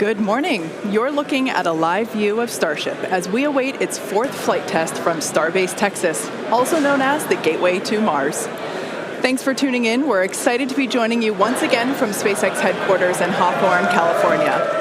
Good morning. You're looking at a live view of Starship as we await its fourth flight test from Starbase, Texas, also known as the Gateway to Mars. Thanks for tuning in. We're excited to be joining you once again from SpaceX headquarters in Hawthorne, California.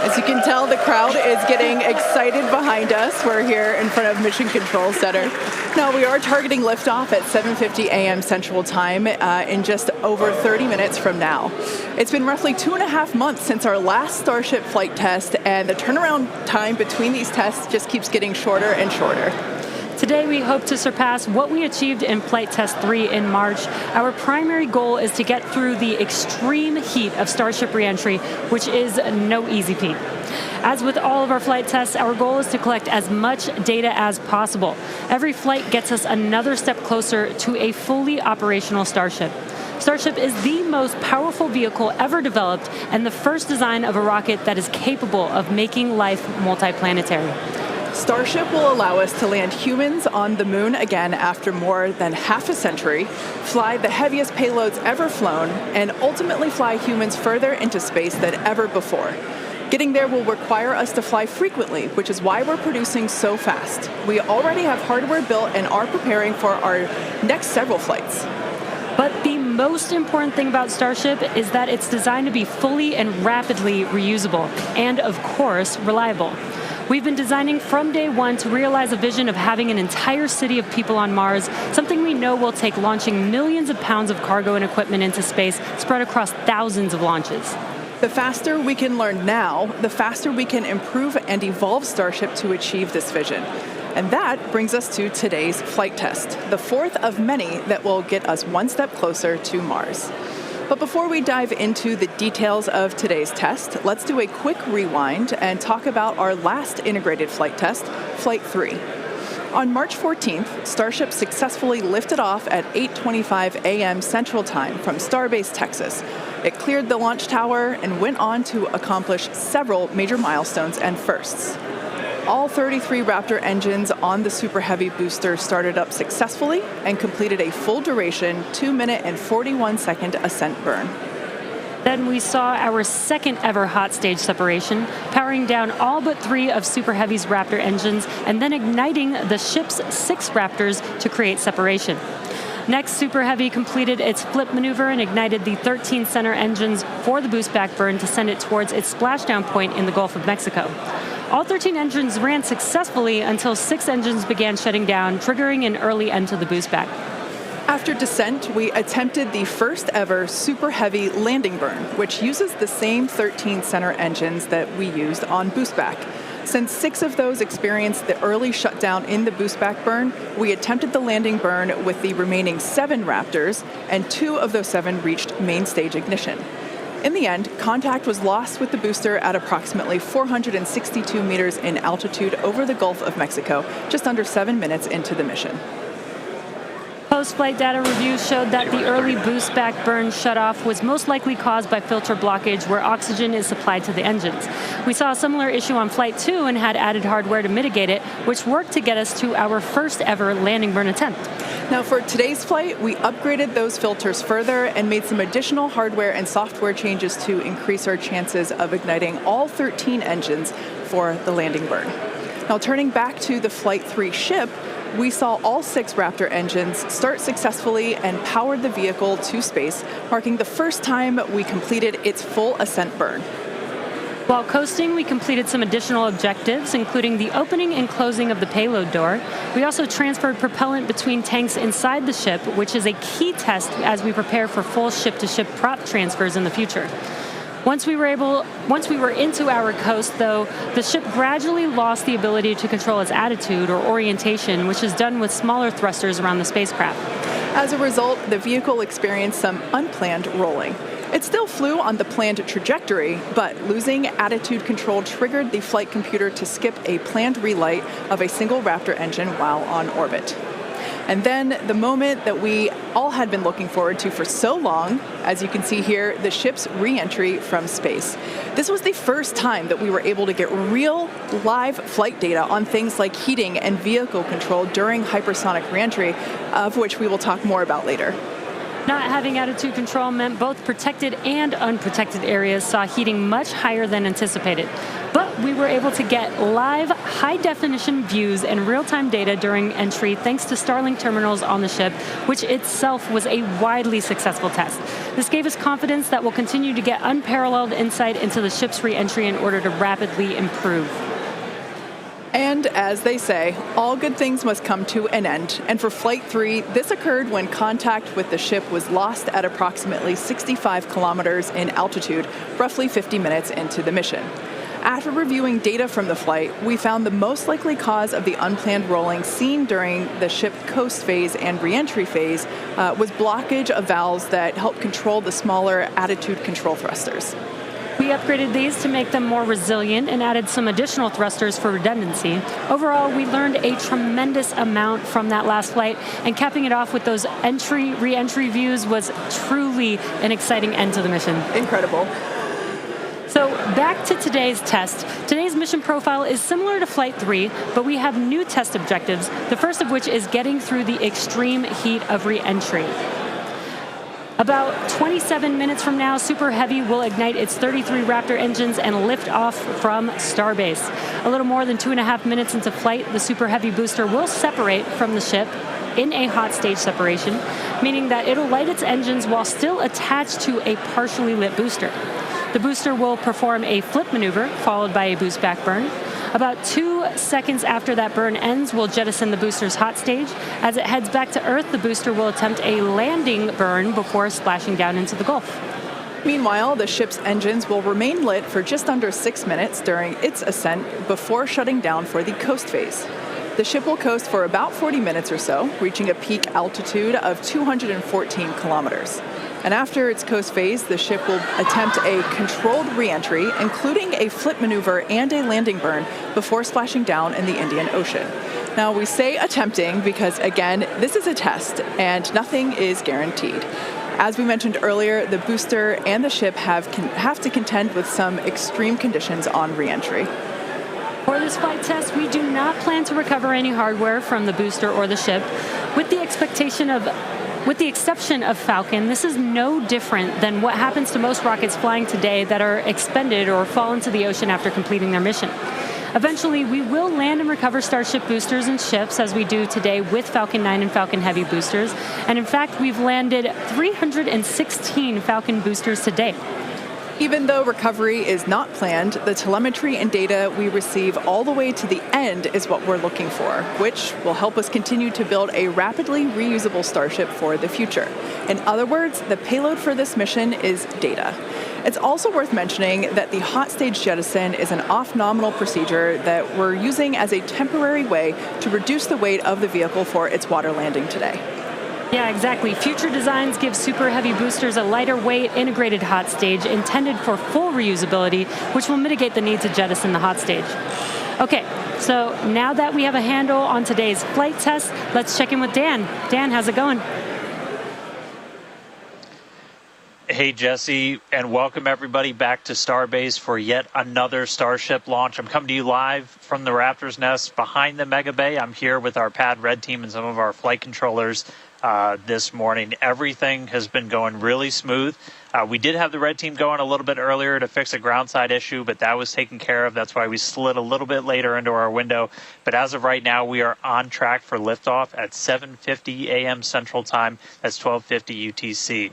As you can tell, the crowd is getting excited behind us. We're here in front of Mission Control Center. Now, we are targeting liftoff at 7:50 a.m. Central Time in just over 30 minutes from now. It's been roughly 2.5 months since our last Starship flight test, and the turnaround time between these tests just keeps getting shorter and shorter. Today, we hope to surpass what we achieved in Flight Test 3 in March. Our primary goal is to get through the extreme heat of Starship reentry, which is no easy feat. As with all of our flight tests, our goal is to collect as much data as possible. Every flight gets us another step closer to a fully operational Starship. Starship is the most powerful vehicle ever developed and the first design of a rocket that is capable of making life multiplanetary. Starship will allow us to land humans on the moon again after more than half a century, fly the heaviest payloads ever flown, and ultimately fly humans further into space than ever before. Getting there will require us to fly frequently, which is why we're producing so fast. We already have hardware built and are preparing for our next several flights. But the most important thing about Starship is that it's designed to be fully and rapidly reusable, and of course, reliable. We've been designing from day one to realize a vision of having an entire city of people on Mars, something we know will take launching millions of pounds of cargo and equipment into space spread across thousands of launches. The faster we can learn now, the faster we can improve and evolve Starship to achieve this vision. And that brings us to today's flight test, the fourth of many that will get us one step closer to Mars. But before we dive into the details of today's test, let's do a quick rewind and talk about our last integrated flight test, Flight 3. On March 14th, Starship successfully lifted off at 8:25 a.m. Central Time from Starbase, Texas. It cleared the launch tower and went on to accomplish several major milestones and firsts. All 33 Raptor engines on the Super Heavy booster started up successfully and completed a full duration 2-minute and 41-second ascent burn. Then we saw our second ever hot stage separation, powering down all but 3 of Super Heavy's Raptor engines and then igniting the ship's 6 Raptors to create separation. Next, Super Heavy completed its flip maneuver and ignited the 13 center engines for the boost back burn to send it towards its splashdown point in the Gulf of Mexico. All 13 engines ran successfully until 6 engines began shutting down, triggering an early end to the boost back. After descent, we attempted the first ever Super Heavy landing burn, which uses the same 13 center engines that we used on boost back. Since 6 of those experienced the early shutdown in the boost back burn, we attempted the landing burn with the remaining 7 Raptors, and 2 of those 7 reached main stage ignition. In the end, contact was lost with the booster at approximately 462 meters in altitude over the Gulf of Mexico, just under 7 minutes into the mission. Post-flight data reviews showed that the early boost back burn shutoff was most likely caused by filter blockage where oxygen is supplied to the engines. We saw a similar issue on Flight 2 and had added hardware to mitigate it, which worked to get us to our first ever landing burn attempt. Now for today's flight, we upgraded those filters further and made some additional hardware and software changes to increase our chances of igniting all 13 engines for the landing burn. Now turning back to the Flight 3 ship, we saw all 6 Raptor engines start successfully and powered the vehicle to space, marking the first time we completed its full ascent burn. While coasting, we completed some additional objectives, including the opening and closing of the payload door. We also transferred propellant between tanks inside the ship, which is a key test as we prepare for full ship-to-ship prop transfers in the future. Once we were into our coast, though, the ship gradually lost the ability to control its attitude or orientation, which is done with smaller thrusters around the spacecraft. As a result, the vehicle experienced some unplanned rolling. It still flew on the planned trajectory, but losing attitude control triggered the flight computer to skip a planned relight of a single Raptor engine while on orbit. And then the moment that we all had been looking forward to for so long, as you can see here, the ship's re-entry from space. This was the first time that we were able to get real live flight data on things like heating and vehicle control during hypersonic re-entry, of which we will talk more about later. Not having attitude control meant both protected and unprotected areas saw heating much higher than anticipated. But we were able to get live, high-definition views and real-time data during entry thanks to Starlink terminals on the ship, which itself was a widely successful test. This gave us confidence that we'll continue to get unparalleled insight into the ship's re-entry in order to rapidly improve. And as they say, all good things must come to an end. And for Flight 3, this occurred when contact with the ship was lost at approximately 65 kilometers in altitude, roughly 50 minutes into the mission. After reviewing data from the flight, we found the most likely cause of the unplanned rolling seen during the ship coast phase and re-entry phase was blockage of valves that help control the smaller attitude control thrusters. We upgraded these to make them more resilient and added some additional thrusters for redundancy. Overall, we learned a tremendous amount from that last flight, and capping it off with those re-entry views was truly an exciting end to the mission. Incredible. So back to today's test. Today's mission profile is similar to Flight 3, but we have new test objectives, the first of which is getting through the extreme heat of re-entry. About 27 minutes from now, Super Heavy will ignite its 33 Raptor engines and lift off from Starbase. A little more than 2.5 minutes into flight, the Super Heavy booster will separate from the ship in a hot stage separation, meaning that it'll light its engines while still attached to a partially lit booster. The booster will perform a flip maneuver, followed by a boost back burn. About 2 seconds after that burn ends, we'll jettison the booster's hot stage. As it heads back to Earth, the booster will attempt a landing burn before splashing down into the Gulf. Meanwhile, the ship's engines will remain lit for just under 6 minutes during its ascent before shutting down for the coast phase. The ship will coast for about 40 minutes or so, reaching a peak altitude of 214 kilometers. And after its coast phase, the ship will attempt a controlled re-entry, including a flip maneuver and a landing burn, before splashing down in the Indian Ocean. Now, we say attempting because, again, this is a test and nothing is guaranteed. As we mentioned earlier, the booster and the ship have to contend with some extreme conditions on re-entry. For this flight test, we do not plan to recover any hardware from the booster or the ship. With the exception of Falcon, this is no different than what happens to most rockets flying today that are expended or fall into the ocean after completing their mission. Eventually, we will land and recover Starship boosters and ships as we do today with Falcon 9 and Falcon Heavy boosters. And in fact, we've landed 316 Falcon boosters to date. Even though recovery is not planned, the telemetry and data we receive all the way to the end is what we're looking for, which will help us continue to build a rapidly reusable Starship for the future. In other words, the payload for this mission is data. It's also worth mentioning that the hot stage jettison is an off-nominal procedure that we're using as a temporary way to reduce the weight of the vehicle for its water landing today. Yeah, exactly. Future designs give Super Heavy boosters a lighter weight integrated hot stage intended for full reusability, which will mitigate the need to jettison the hot stage. Okay, so now that we have a handle on today's flight test, let's check in with Dan. Dan, how's it going? Hey, Jesse, and welcome everybody back to Starbase for yet another Starship launch. I'm coming to you live from the Raptor's nest behind the Mega Bay. I'm here with our Pad Red team and some of our flight controllers this morning. Everything has been going really smooth. We did have the Red team going a little bit earlier to fix a ground side issue, but that was taken care of. That's why we slid a little bit later into our window. But as of right now, we are on track for liftoff at 7:50 a.m. Central Time. That's 12:50 UTC.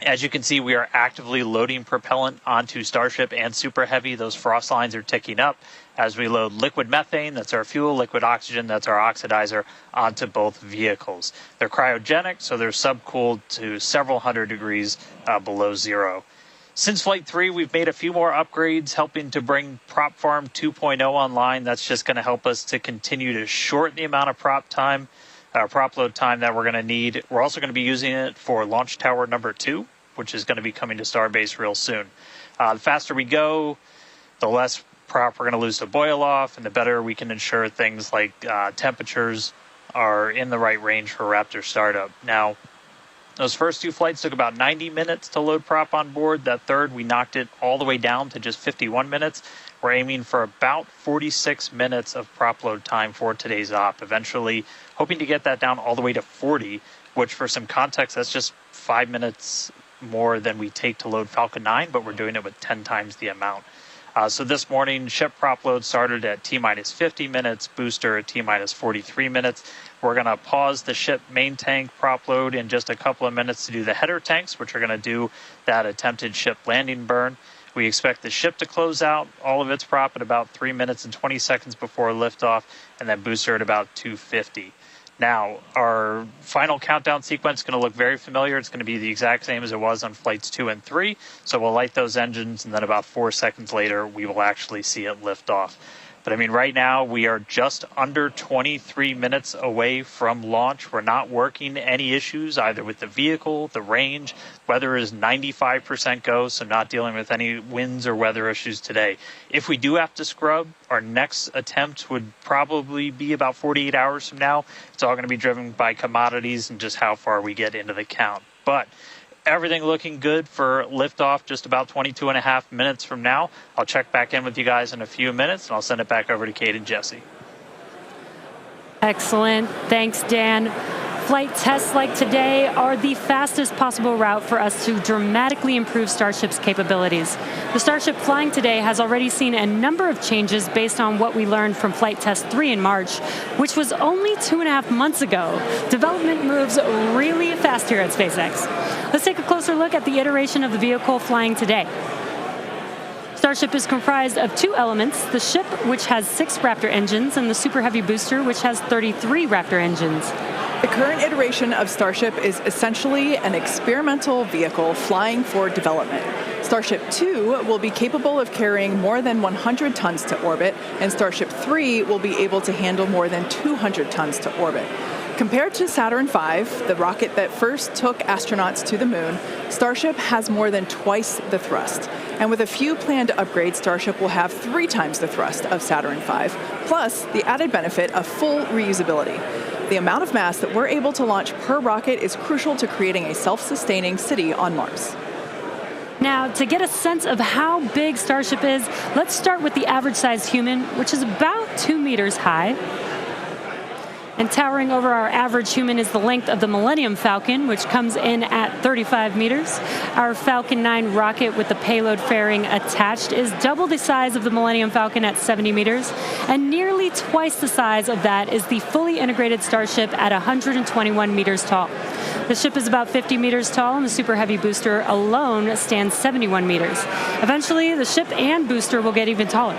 As you can see, we are actively loading propellant onto Starship and Super Heavy. Those frost lines are ticking up as we load liquid methane, that's our fuel, liquid oxygen, that's our oxidizer, onto both vehicles. They're cryogenic, so they're subcooled to several hundred degrees below zero. Since Flight 3, we've made a few more upgrades, helping to bring Prop Farm 2.0 online. That's just going to help us to continue to shorten the amount of prop load time that we're going to need. We're also going to be using it for Launch Tower number 2, which is going to be coming to Starbase real soon. The faster we go, the less prop we're going to lose to boil off, and the better we can ensure things like temperatures are in the right range for Raptor startup. Now, those first two flights took about 90 minutes to load prop on board. That third, we knocked it all the way down to just 51 minutes. We're aiming for about 46 minutes of prop load time for today's op, eventually hoping to get that down all the way to 40 which for some context, that's just 5 minutes more than we take to load Falcon 9, but we're doing it with 10 times the amount. So this morning, ship prop load started at T-minus 50 minutes, booster at T-minus 43 minutes. We're going to pause the ship main tank prop load in just a couple of minutes to do the header tanks, which are going to do that attempted ship landing burn. We expect the ship to close out all of its prop at about 3 minutes and 20 seconds before liftoff, and then booster at about 2:50. Now, our final countdown sequence is going to look very familiar. It's going to be the exact same as it was on flights 2 and 3. So we'll light those engines, and then about 4 seconds later, we will actually see it lift off. But I mean, right now, we are just under 23 minutes away from launch. We're not working any issues either with the vehicle, the range. Weather is 95% go, so not dealing with any winds or weather issues today. If we do have to scrub, our next attempt would probably be about 48 hours from now. It's all going to be driven by commodities and just how far we get into the count. But everything looking good for liftoff just about 22 and a half minutes from now. I'll check back in with you guys in a few minutes, and I'll send it back over to Kate and Jesse. Excellent. Thanks, Dan. Flight tests like today are the fastest possible route for us to dramatically improve Starship's capabilities. The Starship flying today has already seen a number of changes based on what we learned from Flight Test 3 in March, which was only 2.5 months ago. Development moves really fast here at SpaceX. Let's take a closer look at the iteration of the vehicle flying today. Starship is comprised of two elements, the ship, which has 6 Raptor engines, and the Super Heavy booster, which has 33 Raptor engines. The current iteration of Starship is essentially an experimental vehicle flying for development. Starship 2 will be capable of carrying more than 100 tons to orbit, and Starship 3 will be able to handle more than 200 tons to orbit. Compared to Saturn V, the rocket that first took astronauts to the moon, Starship has more than twice the thrust. And with a few planned upgrades, Starship will have 3 times the thrust of Saturn V, plus the added benefit of full reusability. The amount of mass that we're able to launch per rocket is crucial to creating a self-sustaining city on Mars. Now, to get a sense of how big Starship is, let's start with the average-sized human, which is about 2 meters high. And towering over our average human is the length of the Millennium Falcon, which comes in at 35 meters. Our Falcon 9 rocket with the payload fairing attached is double the size of the Millennium Falcon at 70 meters, and nearly twice the size of that is the fully integrated Starship at 121 meters tall. The ship is about 50 meters tall, and the Super Heavy booster alone stands 71 meters. Eventually, the ship and booster will get even taller.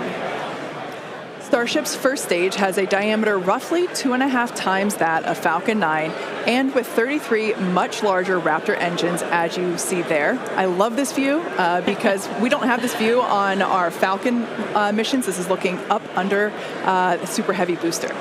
Starship's first stage has a diameter roughly 2.5 times that of Falcon 9, and with 33 much larger Raptor engines, as you see there. I love this view because we don't have this view on our Falcon missions. This is looking up under the Super Heavy booster.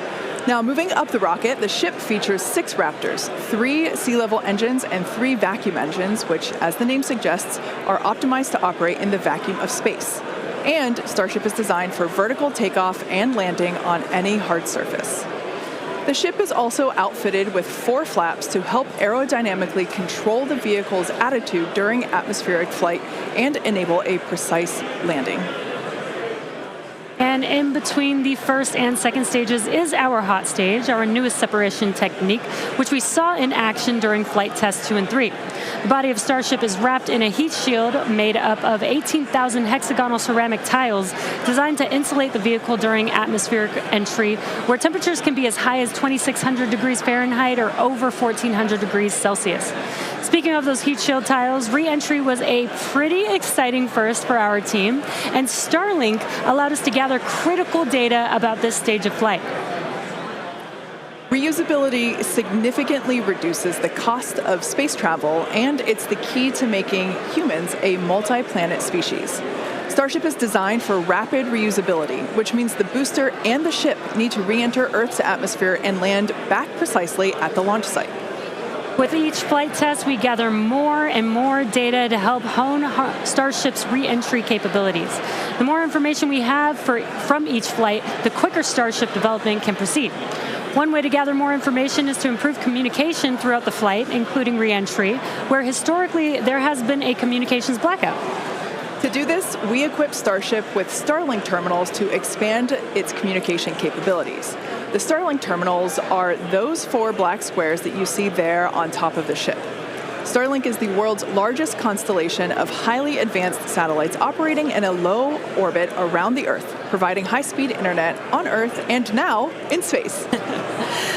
Now, moving up the rocket, the ship features 6 Raptors, 3 sea-level engines, and 3 vacuum engines, which, as the name suggests, are optimized to operate in the vacuum of space. And Starship is designed for vertical takeoff and landing on any hard surface. The ship is also outfitted with 4 flaps to help aerodynamically control the vehicle's attitude during atmospheric flight and enable a precise landing. And in between the first and second stages is our hot stage, our newest separation technique, which we saw in action during flight tests 2 and 3. The body of Starship is wrapped in a heat shield made up of 18,000 hexagonal ceramic tiles designed to insulate the vehicle during atmospheric entry, where temperatures can be as high as 2,600 degrees Fahrenheit or over 1,400 degrees Celsius. Speaking of those heat shield tiles, re-entry was a pretty exciting first for our team, and Starlink allowed us to gather critical data about this stage of flight. Reusability significantly reduces the cost of space travel, and it's the key to making humans a multi-planet species. Starship is designed for rapid reusability, which means the booster and the ship need to re-enter Earth's atmosphere and land back precisely at the launch site. With each flight test, we gather more and more data to help hone Starship's re-entry capabilities. The more information we have from each flight, the quicker Starship development can proceed. One way to gather more information is to improve communication throughout the flight, including re-entry, where historically there has been a communications blackout. To do this, we equipped Starship with Starlink terminals to expand its communication capabilities. The Starlink terminals are those 4 black squares that you see there on top of the ship. Starlink is the world's largest constellation of highly advanced satellites operating in a low orbit around the Earth, providing high-speed internet on Earth and now in space.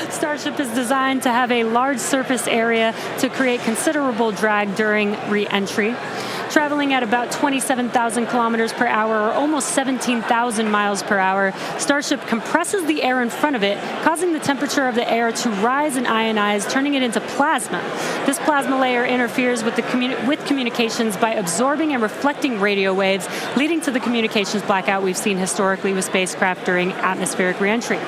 Starship is designed to have a large surface area to create considerable drag during re-entry. Traveling at about 27,000 kilometers per hour, or almost 17,000 miles per hour, Starship compresses the air in front of it, causing the temperature of the air to rise and ionize, turning it into plasma. This plasma layer interferes with communications by absorbing and reflecting radio waves, leading to the communications blackout we've seen historically with spacecraft during atmospheric reentry.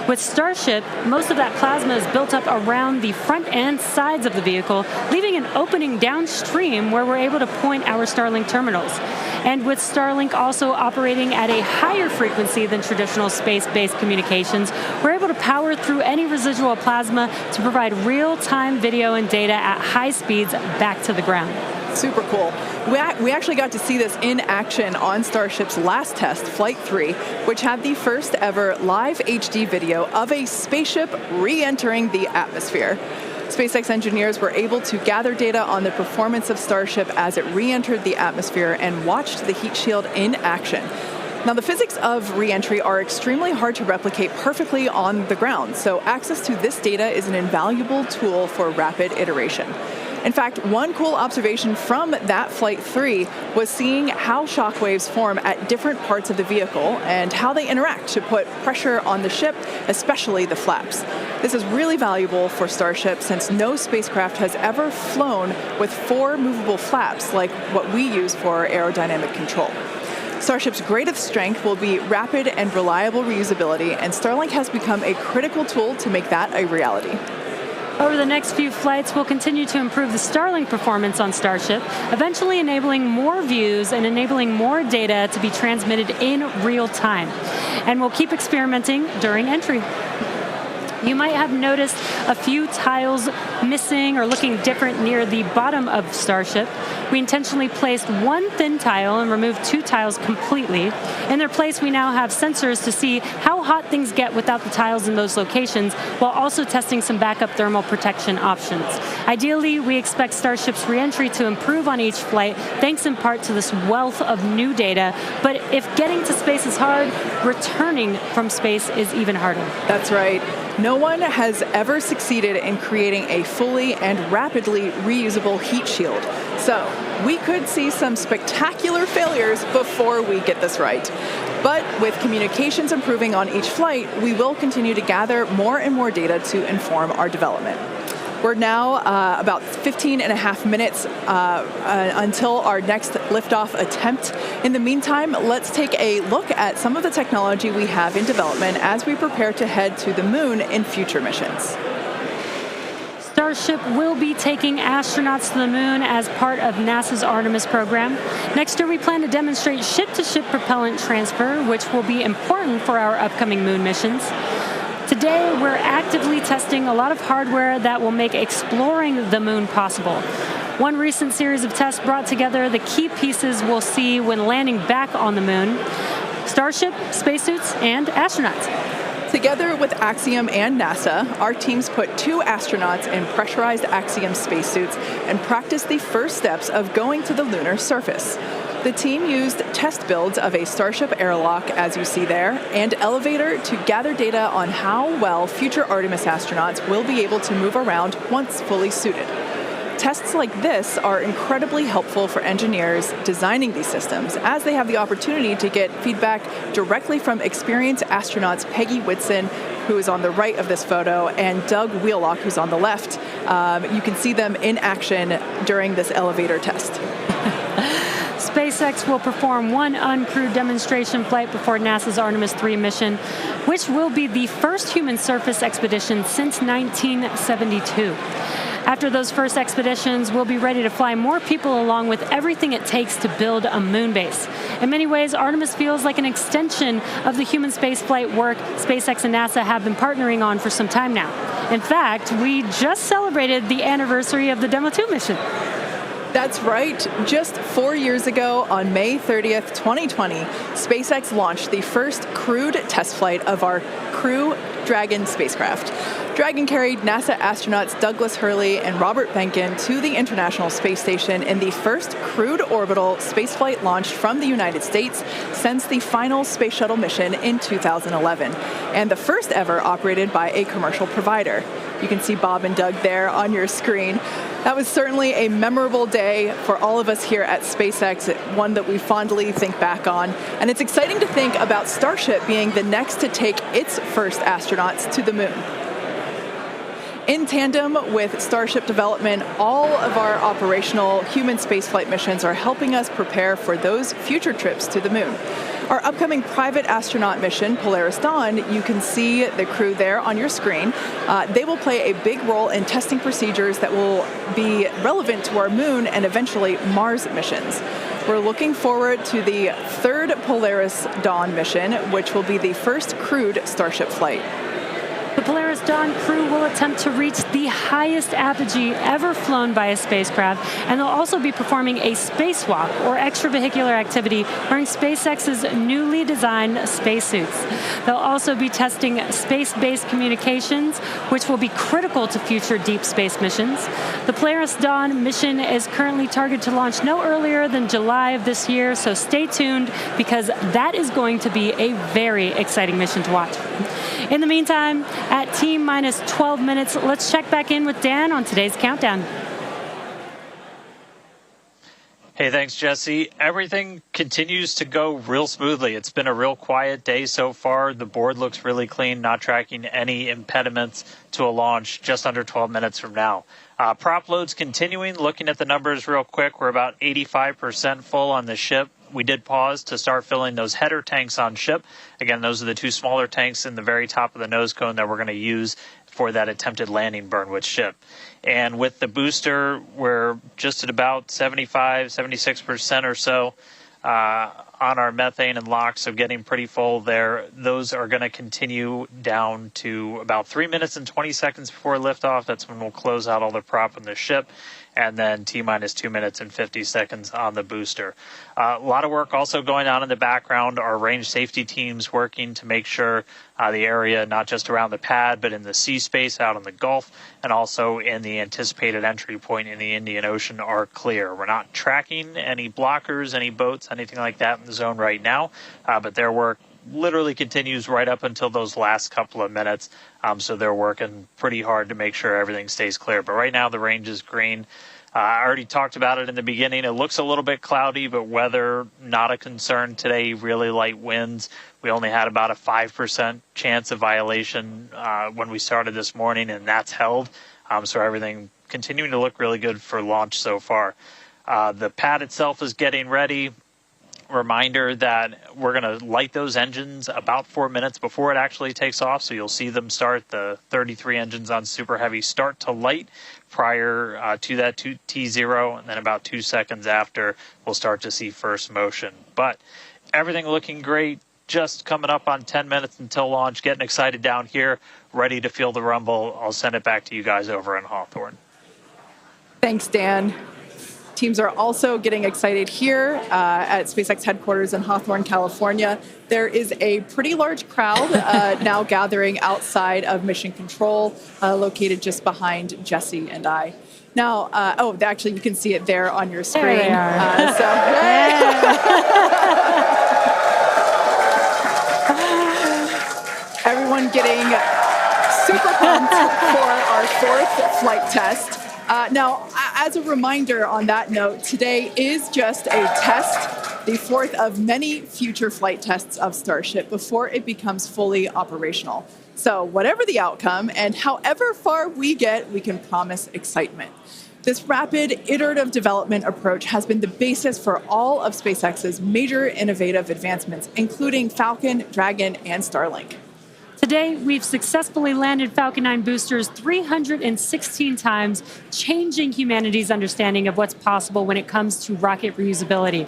With Starship, most of that plasma is built up around the front and sides of the vehicle, leaving an opening downstream where we're able to point our Starlink terminals. And with Starlink also operating at a higher frequency than traditional space-based communications, we're able to power through any residual plasma to provide real-time video and data at high speeds back to the ground. Super cool. We actually got to see this in action on Starship's last test, Flight 3, which had the first ever live HD video of a spaceship re-entering the atmosphere. SpaceX engineers were able to gather data on the performance of Starship as it re-entered the atmosphere and watched the heat shield in action. Now, the physics of re-entry are extremely hard to replicate perfectly on the ground, so access to this data is an invaluable tool for rapid iteration. In fact, one cool observation from that Flight 3 was seeing how shockwaves form at different parts of the vehicle and how they interact to put pressure on the ship, especially the flaps. This is really valuable for Starship since no spacecraft has ever flown with 4 movable flaps like what we use for aerodynamic control. Starship's greatest strength will be rapid and reliable reusability, and Starlink has become a critical tool to make that a reality. Over the next few flights, we'll continue to improve the Starlink performance on Starship, eventually enabling more views and enabling more data to be transmitted in real time. And we'll keep experimenting during entry. You might have noticed a few tiles missing or looking different near the bottom of Starship. We intentionally placed 1 thin tile and removed 2 tiles completely. In their place, we now have sensors to see how hot things get without the tiles in those locations, while also testing some backup thermal protection options. Ideally, we expect Starship's re-entry to improve on each flight, thanks in part to this wealth of new data. But if getting to space is hard, returning from space is even harder. That's right. No one has ever succeeded in creating a fully and rapidly reusable heat shield. So we could see some spectacular failures before we get this right. But with communications improving on each flight, we will continue to gather more and more data to inform our development. We're now about 15 and a half minutes until our next liftoff attempt. In the meantime, let's take a look at some of the technology we have in development as we prepare to head to the moon in future missions. Starship will be taking astronauts to the moon as part of NASA's Artemis program. Next year, we plan to demonstrate ship-to-ship propellant transfer, which will be important for our upcoming moon missions. Today, we're actively testing a lot of hardware that will make exploring the moon possible. One recent series of tests brought together the key pieces we'll see when landing back on the moon: Starship, spacesuits, and astronauts. Together with Axiom and NASA, our teams put 2 astronauts in pressurized Axiom spacesuits and practiced the first steps of going to the lunar surface. The team used test builds of a Starship airlock, as you see there, and elevator to gather data on how well future Artemis astronauts will be able to move around once fully suited. Tests like this are incredibly helpful for engineers designing these systems, as they have the opportunity to get feedback directly from experienced astronauts Peggy Whitson, who is on the right of this photo, and Doug Wheelock, who's on the left. You can see them in action during this elevator test. SpaceX will perform 1 uncrewed demonstration flight before NASA's Artemis 3 mission, which will be the first human surface expedition since 1972. After those first expeditions, we'll be ready to fly more people along with everything it takes to build a moon base. In many ways, Artemis feels like an extension of the human spaceflight work SpaceX and NASA have been partnering on for some time now. In fact, we just celebrated the anniversary of the Demo 2 mission. That's right. Just 4 years ago, on May 30th, 2020, SpaceX launched the first crewed test flight of our Crew Dragon spacecraft. Dragon carried NASA astronauts Douglas Hurley and Robert Behnken to the International Space Station in the first crewed orbital spaceflight launched from the United States since the final Space Shuttle mission in 2011, and the first ever operated by a commercial provider. You can see Bob and Doug there on your screen. That was certainly a memorable day for all of us here at SpaceX, one that we fondly think back on. And it's exciting to think about Starship being the next to take its first astronauts to the moon. In tandem with Starship development, all of our operational human spaceflight missions are helping us prepare for those future trips to the moon. Our upcoming private astronaut mission, Polaris Dawn, you can see the crew there on your screen. They will play a big role in testing procedures that will be relevant to our moon and eventually Mars missions. We're looking forward to the third Polaris Dawn mission, which will be the first crewed Starship flight. The Polaris Dawn crew will attempt to reach the highest apogee ever flown by a spacecraft, and they'll also be performing a spacewalk, or extravehicular activity, wearing SpaceX's newly designed spacesuits. They'll also be testing space-based communications, which will be critical to future deep space missions. The Polaris Dawn mission is currently targeted to launch no earlier than July of this year, so stay tuned, because that is going to be a very exciting mission to watch. In the meantime, at T-minus 12 minutes, let's check back in with Dan on today's countdown. Hey, thanks, Jesse. Everything continues to go real smoothly. It's been a real quiet day so far. The board looks really clean, not tracking any impediments to a launch just under 12 minutes from now. Prop loads continuing. Looking at the numbers real quick, we're about 85% full on the ship. We did pause to start filling those header tanks on ship. Again, those are the two smaller tanks in the very top of the nose cone that we're going to use for that attempted landing burn with ship. And with the booster, we're just at about 75, 76% or so on our methane and LOX, so getting pretty full there. Those are going to continue down to about 3 minutes and 20 seconds before liftoff. That's when we'll close out all the prop on the ship. And then T-minus 2 minutes and 50 seconds on the booster. A lot of work also going on in the background. Our range safety teams working to make sure the area, not just around the pad, but in the sea space out in the Gulf, and also in the anticipated entry point in the Indian Ocean, are clear. We're not tracking any blockers, any boats, anything like that in the zone right now, but their work literally continues right up until those last couple of minutes. So they're working pretty hard to make sure everything stays clear. But right now the range is green. I already talked about it in the beginning. It looks a little bit cloudy, but weather not a concern today. Really light winds. We only had about a 5% chance of violation when we started this morning, and that's held. So everything continuing to look really good for launch so far. The pad itself is getting ready. Reminder that we're going to light those engines about 4 minutes before it actually takes off. So you'll see them start. The 33 engines on Super Heavy start to light prior to that T0, and then about 2 seconds after, we'll start to see first motion. But everything looking great. Just coming up on 10 minutes until launch. Getting excited down here, ready to feel the rumble. I'll send it back to you guys over in Hawthorne. Thanks, Dan. Teams are also getting excited here at SpaceX headquarters in Hawthorne, California. There is a pretty large crowd now gathering outside of Mission Control, located just behind Jesse and I. Now, actually, you can see it there on your screen. There they are. Everyone getting super pumped for our fourth flight test. Now, as a reminder on that note, today is just a test, the fourth of many future flight tests of Starship before it becomes fully operational. So whatever the outcome and however far we get, we can promise excitement. This rapid iterative development approach has been the basis for all of SpaceX's major innovative advancements, including Falcon, Dragon, and Starlink. Today, we've successfully landed Falcon 9 boosters 316 times, changing humanity's understanding of what's possible when it comes to rocket reusability.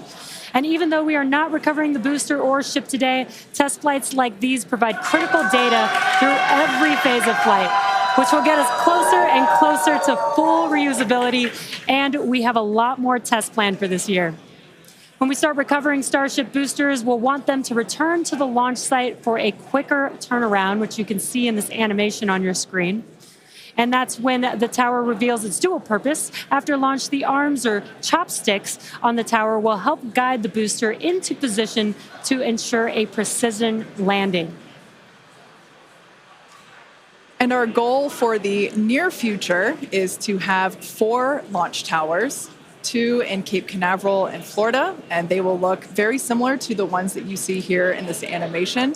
And even though we are not recovering the booster or ship today, test flights like these provide critical data through every phase of flight. which will get us closer and closer to full reusability, and we have a lot more tests planned for this year. When we start recovering Starship boosters, we'll want them to return to the launch site for a quicker turnaround, which you can see in this animation on your screen. And that's when the tower reveals its dual purpose. After launch, the arms or chopsticks on the tower will help guide the booster into position to ensure a precision landing. And our goal for the near future is to have 4 launch towers, 2 in Cape Canaveral in Florida, and they will look very similar to the ones that you see here in this animation.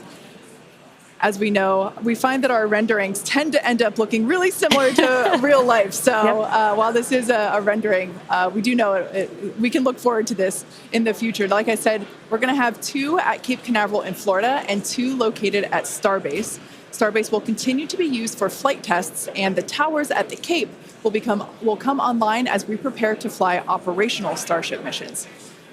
As we know, we find that our renderings tend to end up looking really similar to real life. So while this is a rendering, we do know we can look forward to this in the future. Like I said, we're going to have 2 at Cape Canaveral in Florida and 2 located at Starbase. Starbase will continue to be used for flight tests, and the towers at the Cape will come online as we prepare to fly operational Starship missions.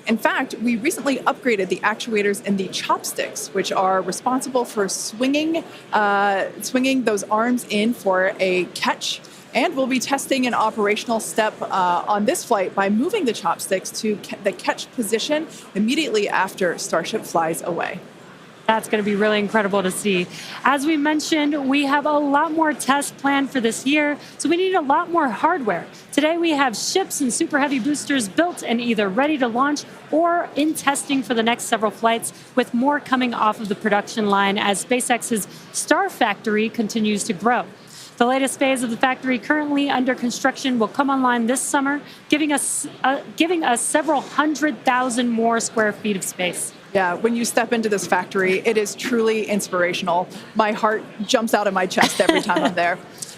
In fact, we recently upgraded the actuators in the chopsticks, which are responsible for swinging those arms in for a catch. And we'll be testing an operational step on this flight by moving the chopsticks to the catch position immediately after Starship flies away. That's going to be really incredible to see. As we mentioned, we have a lot more tests planned for this year, so we need a lot more hardware. Today we have ships and Super Heavy boosters built and either ready to launch or in testing for the next several flights, with more coming off of the production line as SpaceX's Star Factory continues to grow. The latest phase of the factory currently under construction will come online this summer, giving us several 100,000 more square feet of space. Yeah, when you step into this factory, it is truly inspirational. My heart jumps out of my chest every time I'm there.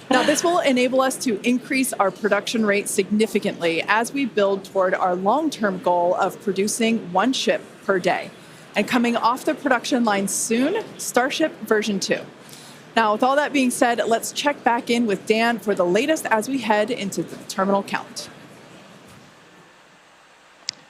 Now, this will enable us to increase our production rate significantly as we build toward our long-term goal of producing 1 ship per day. And coming off the production line soon, Starship version 2. Now, with all that being said, let's check back in with Dan for the latest as we head into the terminal count.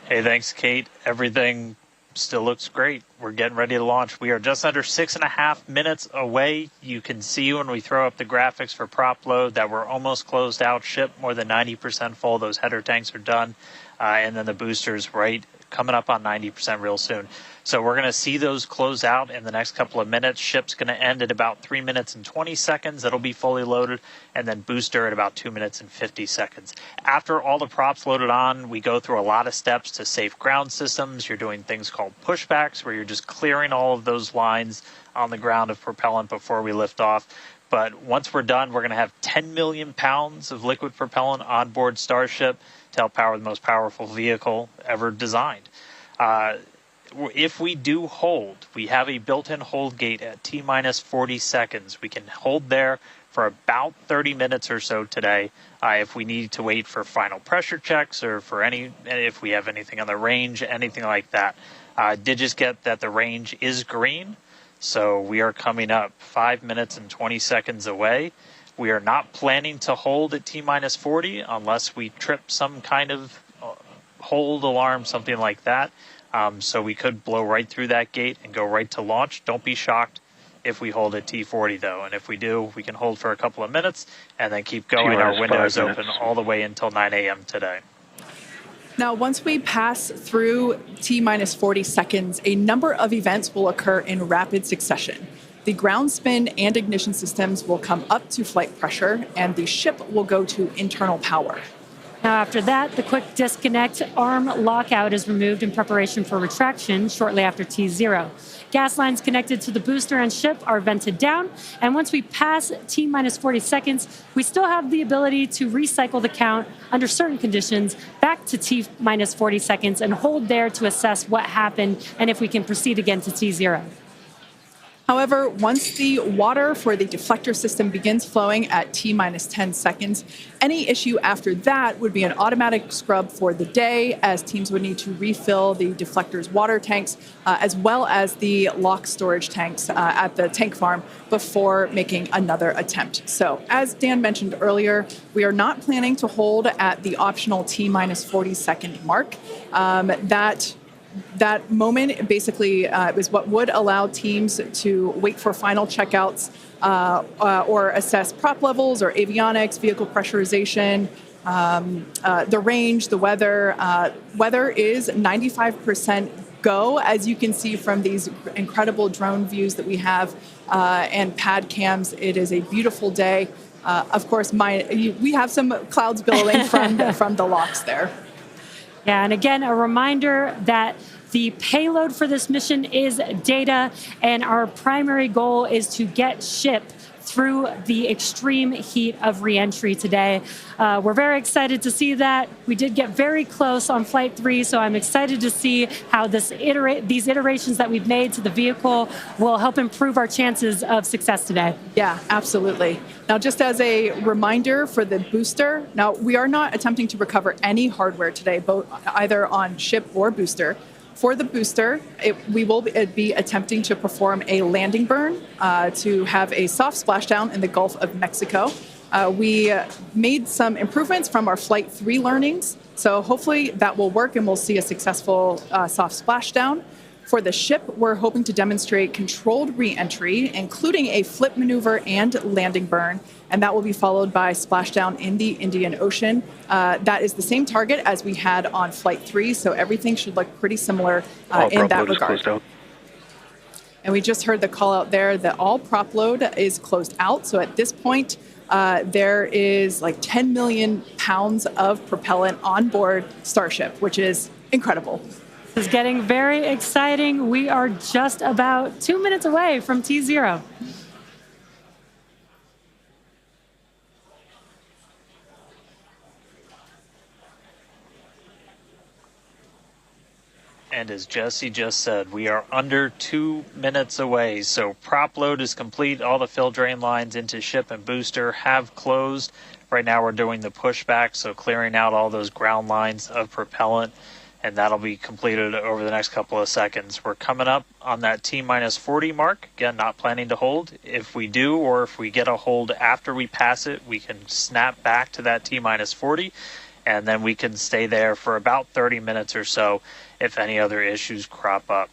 Hey, thanks, Kate. Everything still looks great. We're getting ready to launch. We are just under 6.5 minutes away. You can see when we throw up the graphics for prop load that we're almost closed out. Ship more than 90% full. Those header tanks are done. And then the boosters right coming up on 90% real soon. So we're going to see those close out in the next couple of minutes. Ship's going to end at about 3 minutes and 20 seconds. It'll be fully loaded. And then booster at about 2 minutes and 50 seconds. After all the props loaded on, we go through a lot of steps to safe ground systems. You're doing things called pushbacks, where you're just clearing all of those lines on the ground of propellant before we lift off. But once we're done, we're going to have 10 million pounds of liquid propellant on board Starship to help power the most powerful vehicle ever designed. If we do hold, we have a built-in hold gate at T-minus 40 seconds. We can hold there for about 30 minutes or so today. If we need to wait for final pressure checks or for if we have anything on the range, anything like that. Did just get that the range is green. So we are coming up 5 minutes and 20 seconds away. We are not planning to hold at T-minus 40 unless we trip some kind of hold alarm, something like that. So we could blow right through that gate and go right to launch. Don't be shocked if we hold at T40, though. And if we do, we can hold for a couple of minutes and then keep going. Our window is open all the way until 9 a.m. today. Now, once we pass through T-minus 40 seconds, a number of events will occur in rapid succession. The ground spin and ignition systems will come up to flight pressure, and the ship will go to internal power. Now, after that, the quick disconnect arm lockout is removed in preparation for retraction shortly after T0. Gas lines connected to the booster and ship are vented down, and once we pass T-minus 40 seconds, we still have the ability to recycle the count under certain conditions back to T-minus 40 seconds and hold there to assess what happened and if we can proceed again to T0. However, once the water for the deflector system begins flowing at T-minus 10 seconds, any issue after that would be an automatic scrub for the day, as teams would need to refill the deflector's water tanks, as well as the lock storage tanks at the tank farm before making another attempt. So, as Dan mentioned earlier, we are not planning to hold at the optional T-minus 40 second mark. That that moment basically is what would allow teams to wait for final checkouts or assess prop levels or avionics, vehicle pressurization, the range, the weather. Weather is 95% go, as you can see from these incredible drone views that we have and pad cams. It is a beautiful day. Of course, we have some clouds billowing from the locks there. Yeah, and again, a reminder that the payload for this mission is data, and our primary goal is to get ship through the extreme heat of reentry today. We're very excited to see that. We did get very close on Flight 3, so I'm excited to see how these iterations that we've made to the vehicle will help improve our chances of success today. Yeah, absolutely. Now, just as a reminder for the booster, now we are not attempting to recover any hardware today, both either on ship or booster. For the booster, we will be attempting to perform a landing burn to have a soft splashdown in the Gulf of Mexico. We made some improvements from our Flight 3 learnings, so hopefully that will work and we'll see a successful soft splashdown. For the ship, we're hoping to demonstrate controlled re-entry, including a flip maneuver and landing burn, and that will be followed by splashdown in the Indian Ocean. That is the same target as we had on Flight 3, so everything should look pretty similar in that regard. And we just heard the call out there that all prop load is closed out, so at this point, there is like 10 million pounds of propellant on board Starship, which is incredible. This is getting very exciting. We are just about 2 minutes away from T0. And as Jesse just said, we are under 2 minutes away. So prop load is complete. All the fill drain lines into ship and booster have closed. Right now we're doing the pushback, so clearing out all those ground lines of propellant. And that'll be completed over the next couple of seconds. We're coming up on that T-minus 40 mark. Again, not planning to hold. If we do, or if we get a hold after we pass it, we can snap back to that T-minus 40, and then we can stay there for about 30 minutes or so if any other issues crop up.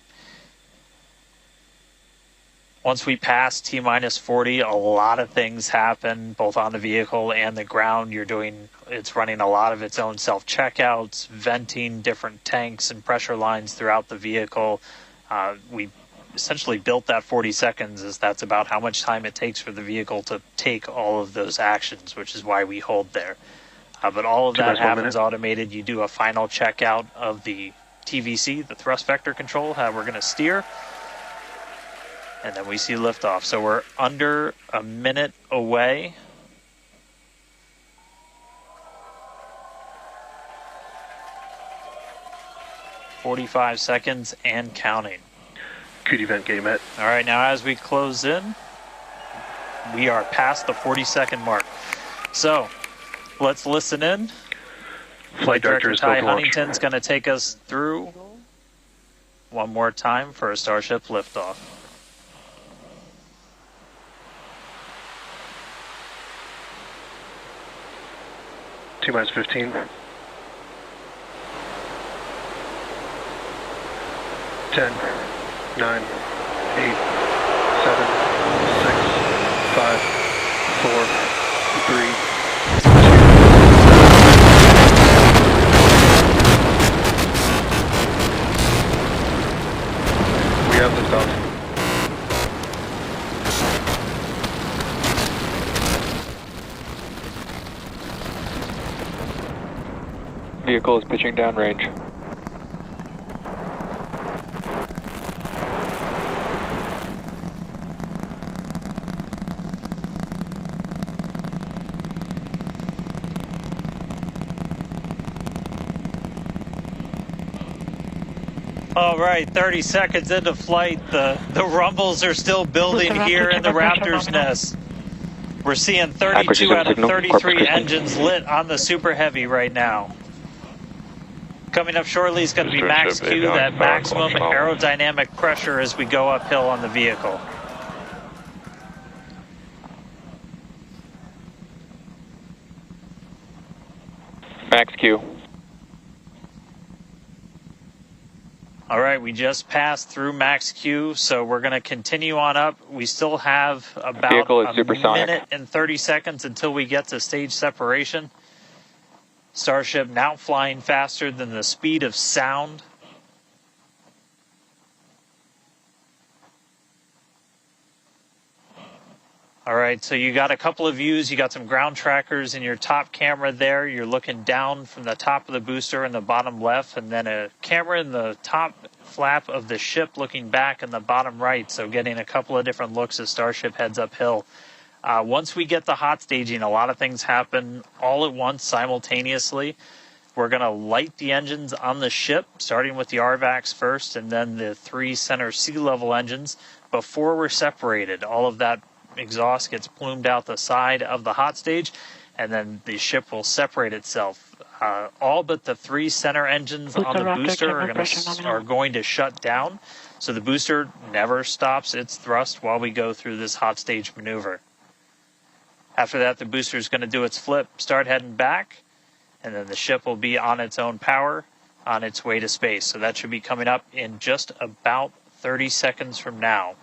Once we pass T-minus 40, a lot of things happen, both on the vehicle and the ground. It's running a lot of its own self-checkouts, venting different tanks and pressure lines throughout the vehicle. We essentially built that 40 seconds as that's about how much time it takes for the vehicle to take all of those actions, which is why we hold there. But all of that happens automated. You do a final checkout of the TVC, the thrust vector control, how we're going to steer. And then we see liftoff. So we're under a minute away. "45 seconds and counting. Good event, gate met. All right, now as we close in, we are past the 40-second mark. So let's listen in. Flight Director is Ty Huntington's going to take us through one more time for a Starship liftoff. T-minus 15. 10, 9, 8, 7, 6, 5, 4, 3, 2. We have liftoff. Vehicle is pitching downrange. All right, 30 seconds into flight. The rumbles are still building here in the Raptor's nest. We're seeing 32 out of 33 engines lit on the Super Heavy right now. Coming up shortly is going to be max Q, that maximum aerodynamic pressure as we go uphill on the vehicle. Max Q. All right, we just passed through max Q, so we're going to continue on up. We still have about a minute and 30 seconds until we get to stage separation. Starship now flying faster than the speed of sound. All right, so you got a couple of views. You got some ground trackers in your top camera there. You're looking down from the top of the booster in the bottom left, and then a camera in the top flap of the ship looking back in the bottom right, so getting a couple of different looks as Starship heads uphill. Once we get the hot staging, a lot of things happen all at once simultaneously. We're going to light the engines on the ship, starting with the RVACs first, and then the 3 center sea level engines before we're separated. All of that exhaust gets plumed out the side of the hot stage, and then the ship will separate itself. All but the 3 center engines on the booster are going to shut down, so the booster never stops its thrust while we go through this hot stage maneuver. After that, the booster is going to do its flip, start heading back, and then the ship will be on its own power on its way to space. So that should be coming up in just about 30 seconds from now.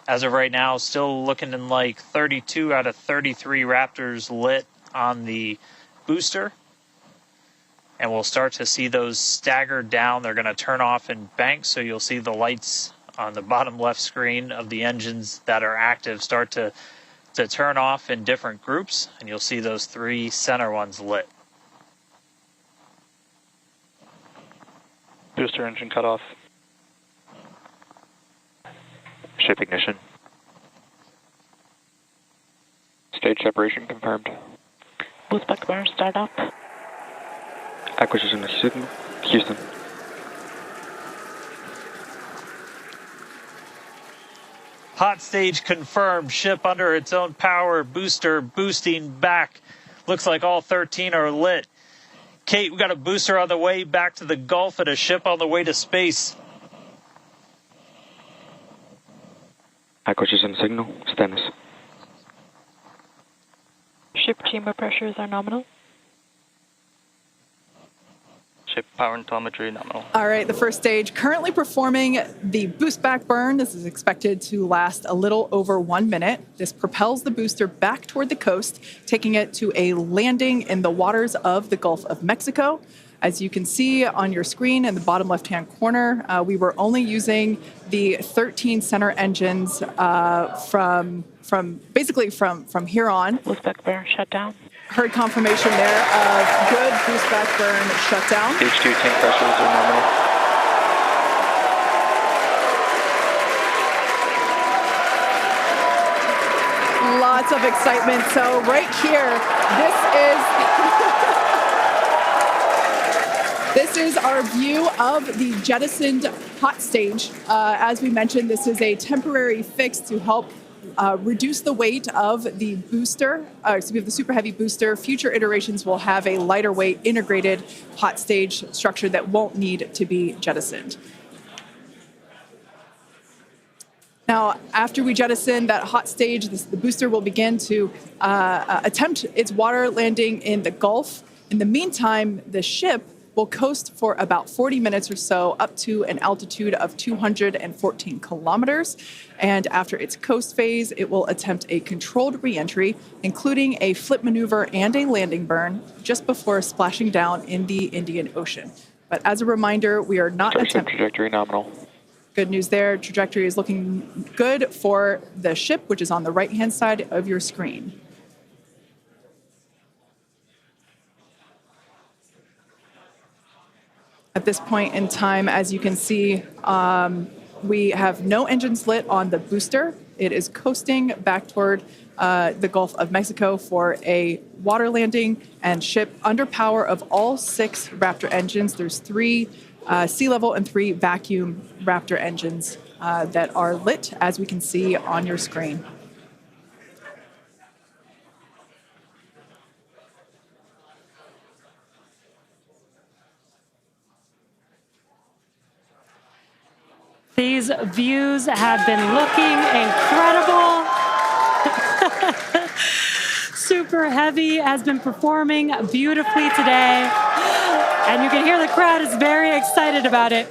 As of right now, still looking in like 32 out of 33 Raptors lit on the booster. And we'll start to see those stagger down. They're going to turn off in banks, so you'll see the lights on the bottom left screen of the engines that are active start to turn off in different groups, and you'll see those 3 center ones lit. Booster engine cut off. Ship ignition. Stage separation confirmed. Boost back burn start up. Acquisition of signal. Houston. Hot stage confirmed. Ship under its own power. Booster boosting back. Looks like all 13 are lit. Kate, we got a booster on the way back to the Gulf and a ship on the way to space. Acquisition signal. Stennis. Ship chamber pressures are nominal. Ship power and telemetry nominal. All right, the first stage currently performing the boost back burn. This is expected to last a little over 1 minute. This propels the booster back toward the coast, taking it to a landing in the waters of the Gulf of Mexico. As you can see on your screen in the bottom left-hand corner, we were only using the 13 center engines from here on. Boost back burn shut down. Heard confirmation there of good boost back burn shutdown. H2 tank pressures are nominal. Lots of excitement. So right here, this is our view of the jettisoned hot stage. As we mentioned, this is a temporary fix to help reduce the weight of the booster, the Super Heavy booster. Future iterations will have a lighter weight integrated hot stage structure that won't need to be jettisoned. Now, after we jettison that hot stage, the booster will begin to attempt its water landing in the Gulf. In the meantime, the ship will coast for about 40 minutes or so up to an altitude of 214 kilometers. And after its coast phase, it will attempt a controlled reentry, including a flip maneuver and a landing burn just before splashing down in the Indian Ocean. But as a reminder, we are not attempting... Trajectory nominal. Good news there. Trajectory is looking good for the ship, which is on the right-hand side of your screen. At this point in time, as you can see, we have no engines lit on the booster. It is coasting back toward the Gulf of Mexico for a water landing and ship under power of all 6 Raptor engines. There's 3 sea level and 3 vacuum Raptor engines that are lit, as we can see on your screen. These views have been looking incredible. Super Heavy has been performing beautifully today. And you can hear the crowd is very excited about it.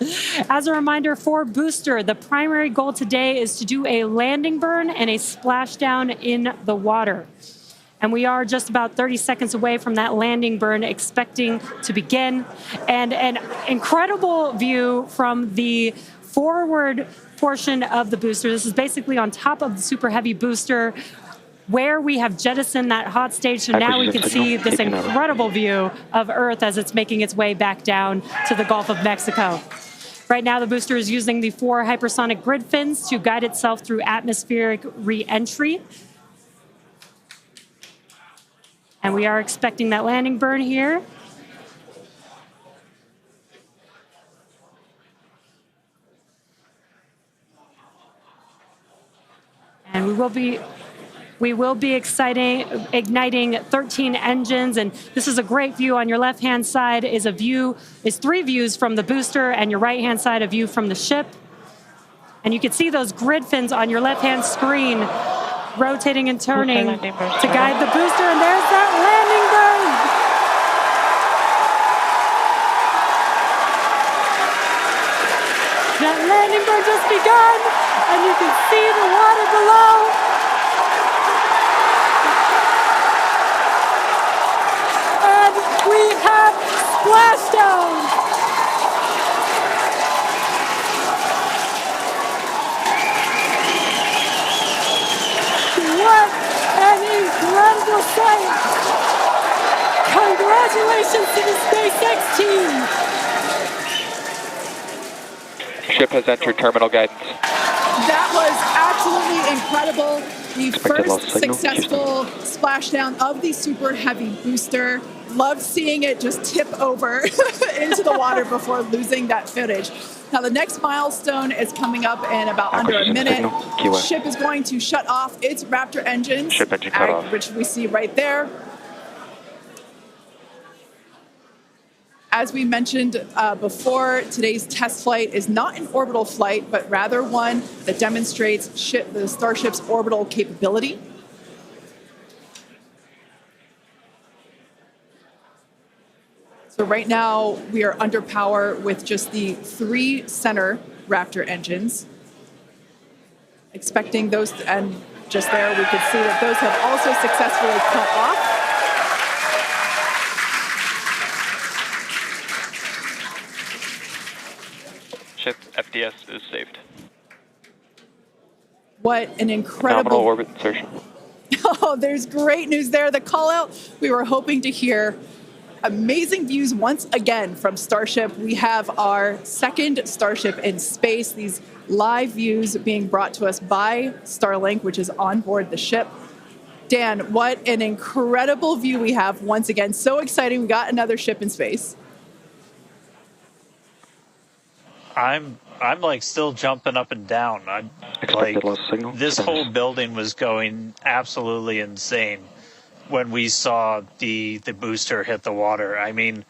As a reminder for booster, the primary goal today is to do a landing burn and a splashdown in the water. And we are just about 30 seconds away from that landing burn expecting to begin. And an incredible view from the forward portion of the booster. This is basically on top of the Super Heavy booster where we have jettisoned that hot stage. So now we can see this incredible view of Earth as it's making its way back down to the Gulf of Mexico. Right now, the booster is using the 4 hypersonic grid fins to guide itself through atmospheric re-entry. And we are expecting that landing burn here. And we will be igniting 13 engines, and this is a great view. On your left-hand side is 3 views from the booster, and your right-hand side a view from the ship. And you can see those grid fins on your left-hand screen rotating and turning to guide the booster, and there's that landing burn. That landing burn just begun, and you can see the water below. We have splashdown. What an incredible sight. Congratulations to the SpaceX team. Ship has entered terminal guidance. That was absolutely incredible. The first successful splashdown of the Super Heavy booster. Loved seeing it just tip over into the water before losing that footage. Now the next milestone is coming up in about under a minute. The ship is going to shut off its Raptor engines, Ship engine cut off. which we see right there. As we mentioned before, today's test flight is not an orbital flight, but rather one that demonstrates the Starship's orbital capability. So right now we are under power with just the 3 center Raptor engines. Expecting those, and just there we could see that those have also successfully cut off. Ship FDS is saved. What an incredible Nominal orbit insertion. Oh, there's great news there. The call out we were hoping to hear. Amazing views once again from Starship. We have our second Starship in space. These live views being brought to us by Starlink, which is on board the ship. Dan, what an incredible view we have once again. So exciting. We got another ship in space. I'm like still jumping up and down. I'm like, this whole building was going absolutely insane when we saw the booster hit the water. I mean,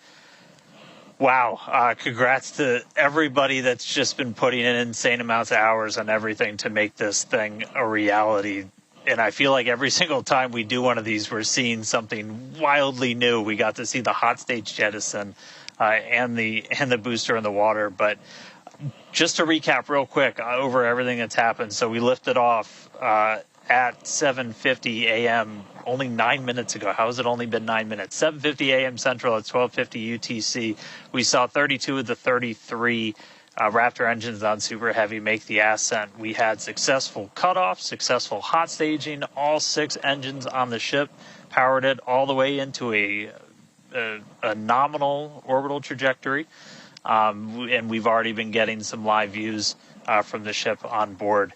wow. Congrats to everybody that's just been putting in insane amounts of hours on everything to make this thing a reality. And I feel like every single time we do one of these, we're seeing something wildly new. We got to see the hot stage jettison and the booster in the water. But just to recap real quick over everything that's happened. So we lifted off at 7:50 a.m. only 9 minutes ago. How has it only been 9 minutes? 7:50 a.m. Central at 12:50 UTC. We saw 32 of the 33 Raptor engines on Super Heavy make the ascent. We had successful cutoff, successful hot staging, all 6 engines on the ship, powered it all the way into a nominal orbital trajectory. And we've already been getting some live views from the ship on board.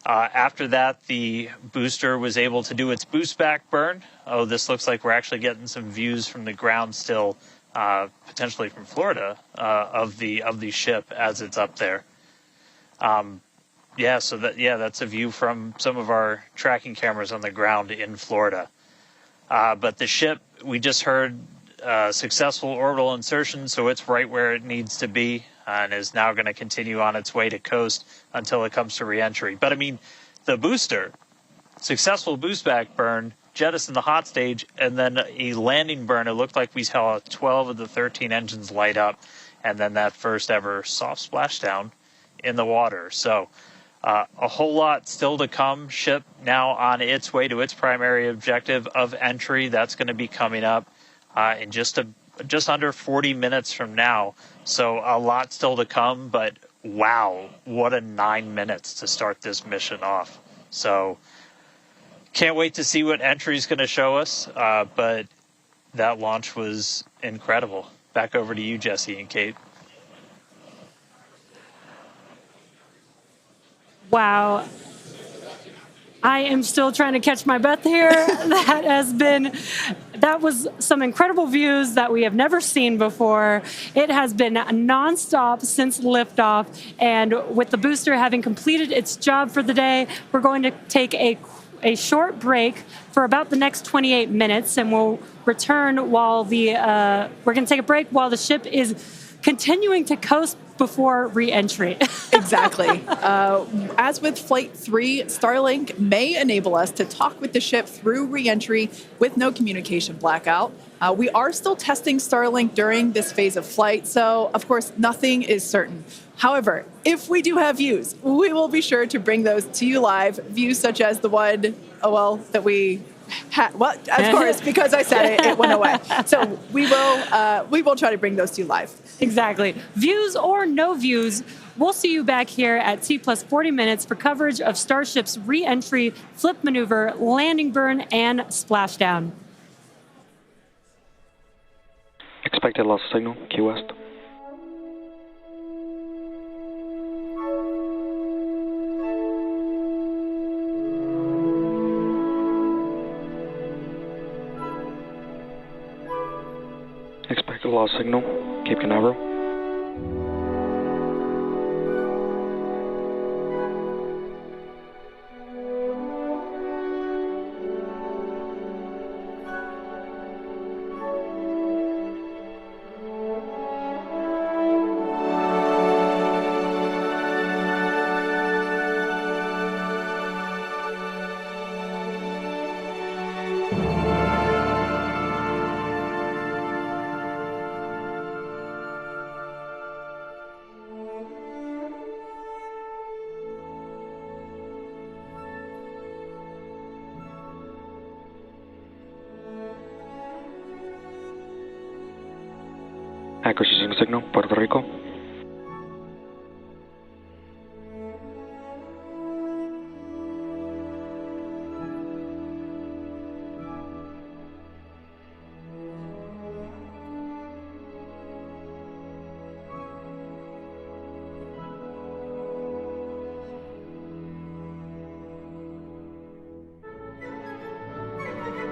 After that, the booster was able to do its boost back burn. Oh, this looks like we're actually getting some views from the ground still, potentially from Florida, of the ship as it's up there. That's a view from some of our tracking cameras on the ground in Florida. But the ship, we just heard successful orbital insertion, so it's right where it needs to be. And is now going to continue on its way to coast until it comes to reentry. But I mean, the booster, successful boost back burn, jettison the hot stage, and then a landing burn. It looked like we saw 12 of the 13 engines light up, and then that first ever soft splashdown in the water. So a whole lot still to come. Ship now on its way to its primary objective of entry. That's going to be coming up in just under 40 minutes from now. So a lot still to come, but wow, what a 9 minutes to start this mission off. So can't wait to see what entry is going to show us, but that launch was incredible. Back over to you, Jesse and Kate. Wow. I am still trying to catch my breath here. That was some incredible views that we have never seen before. It has been nonstop since liftoff, and with the booster having completed its job for the day, we're going to take a short break for about the next 28 minutes, and we'll return while we're going to take a break while the ship is continuing to coast before re-entry. Exactly. As with Flight 3, Starlink may enable us to talk with the ship through re-entry with no communication blackout. We are still testing Starlink during this phase of flight, so of course nothing is certain. However, if we do have views, we will be sure to bring those to you live. Views such as the one, that we had. Well, of course, because I said it, it went away. So we will try to bring those to you live. Exactly. Views or no views, we'll see you back here at T plus 40 minutes for coverage of Starship's re-entry, flip maneuver, landing burn, and splashdown. Expected loss of signal, Key West. Expected loss signal, Cape Canaveral. Acquisition signal, Puerto Rico.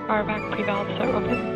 RVAC pre-valves are open.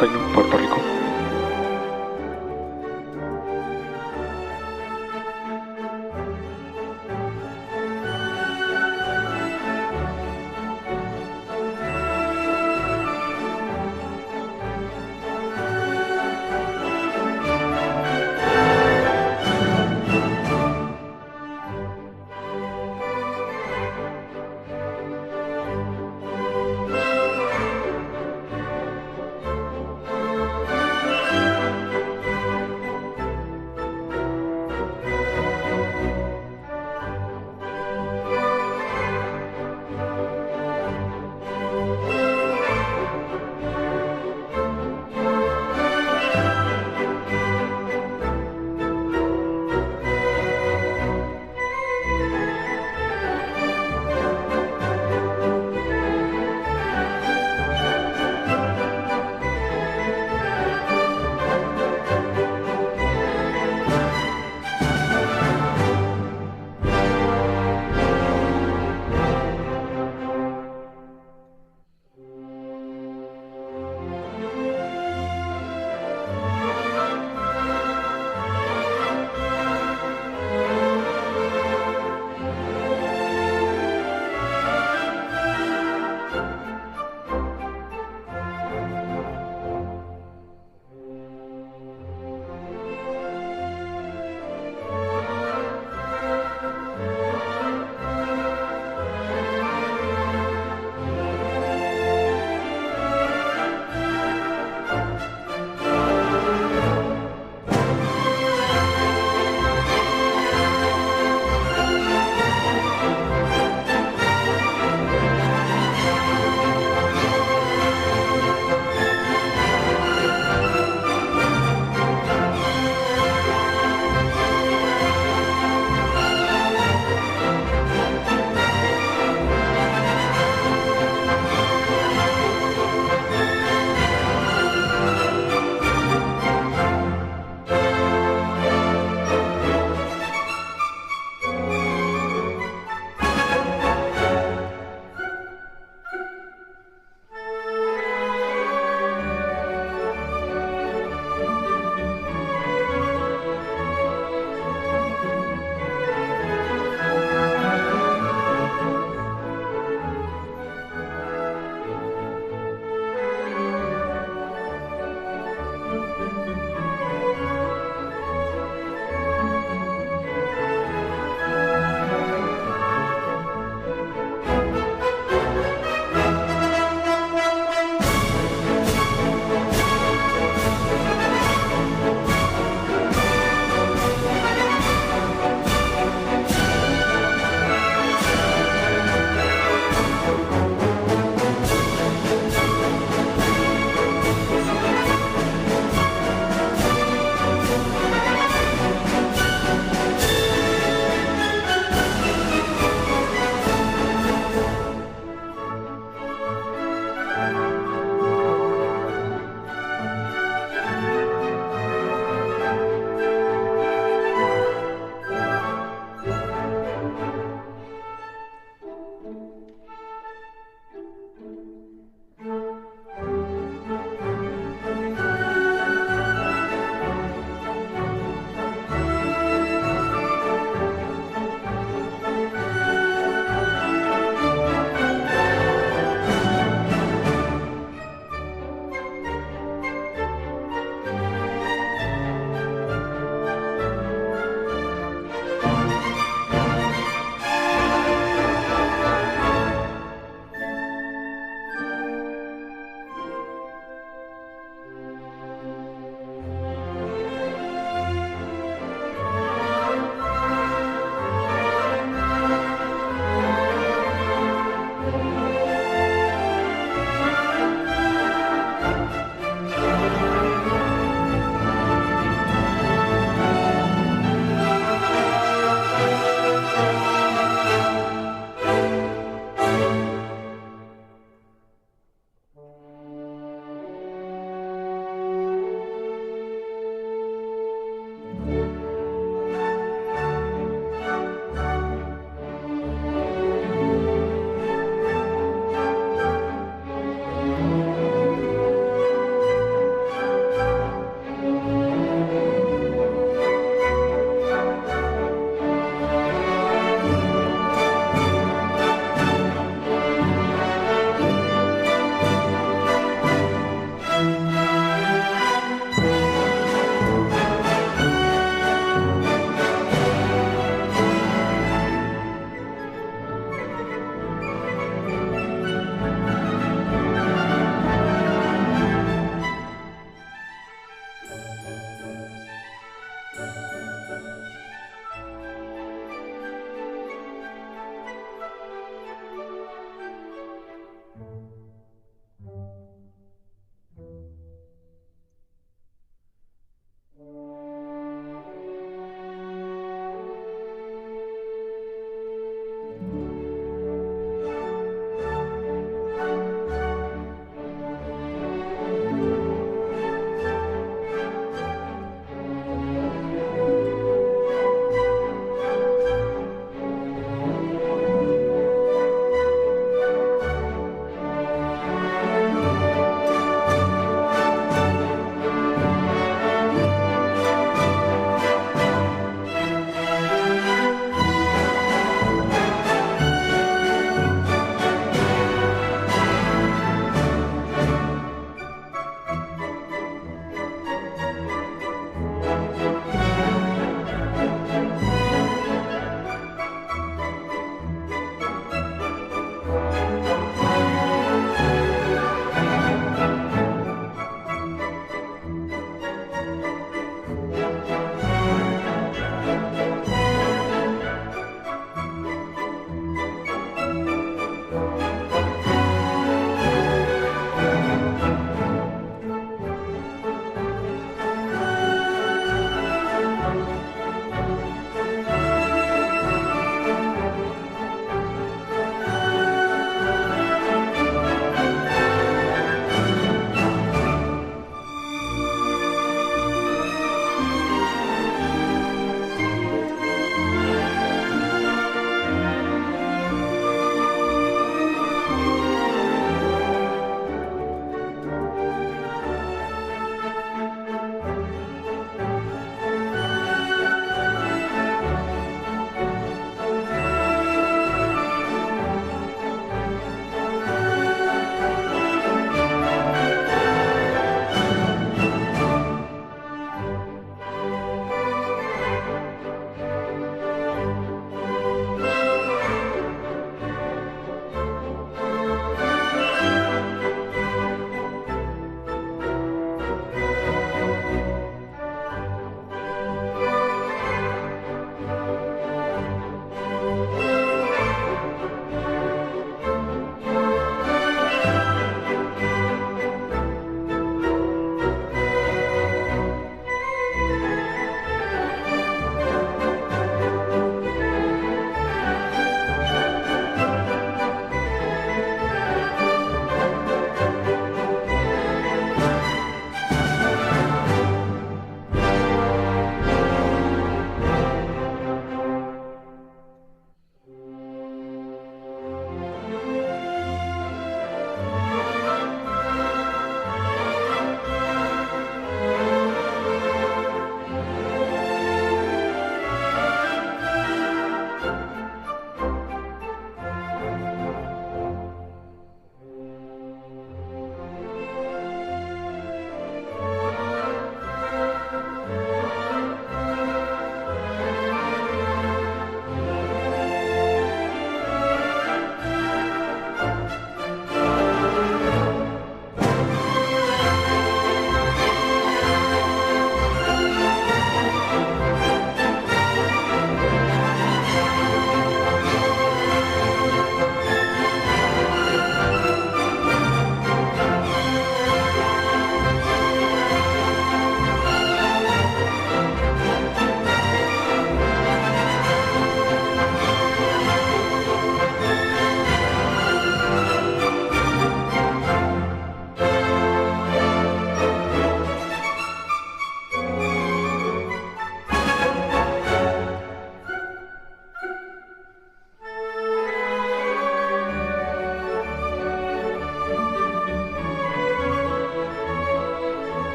signal, Puerto Rico.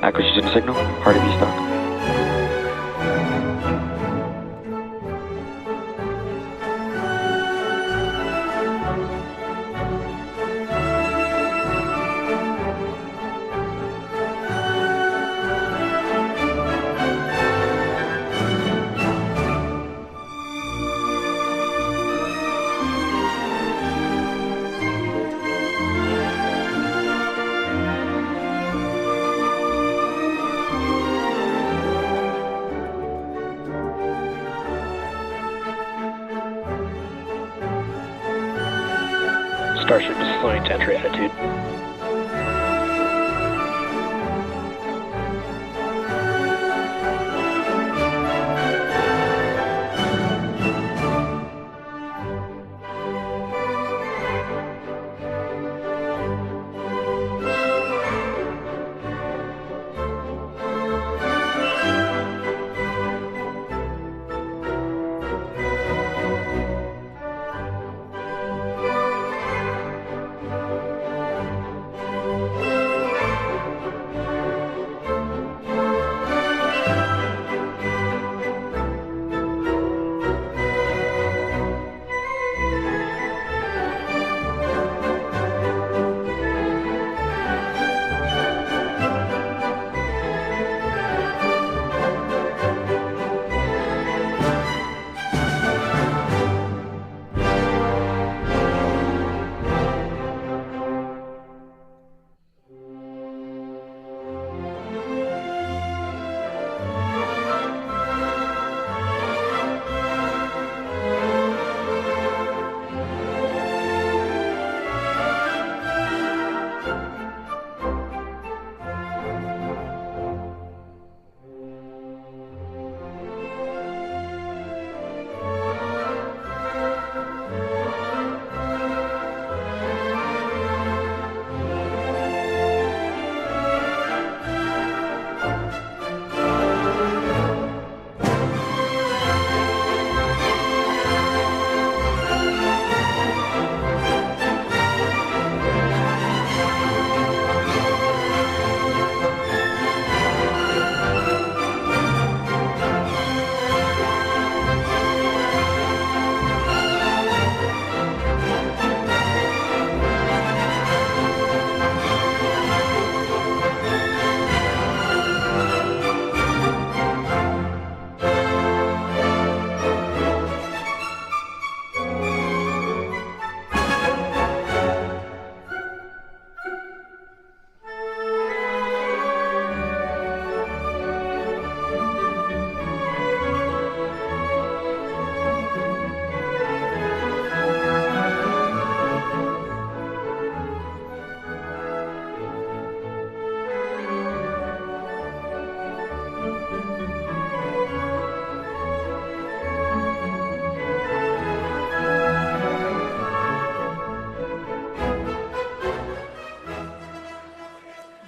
Acquisition signal, hard to be stock. Starship is slowing to entry attitude.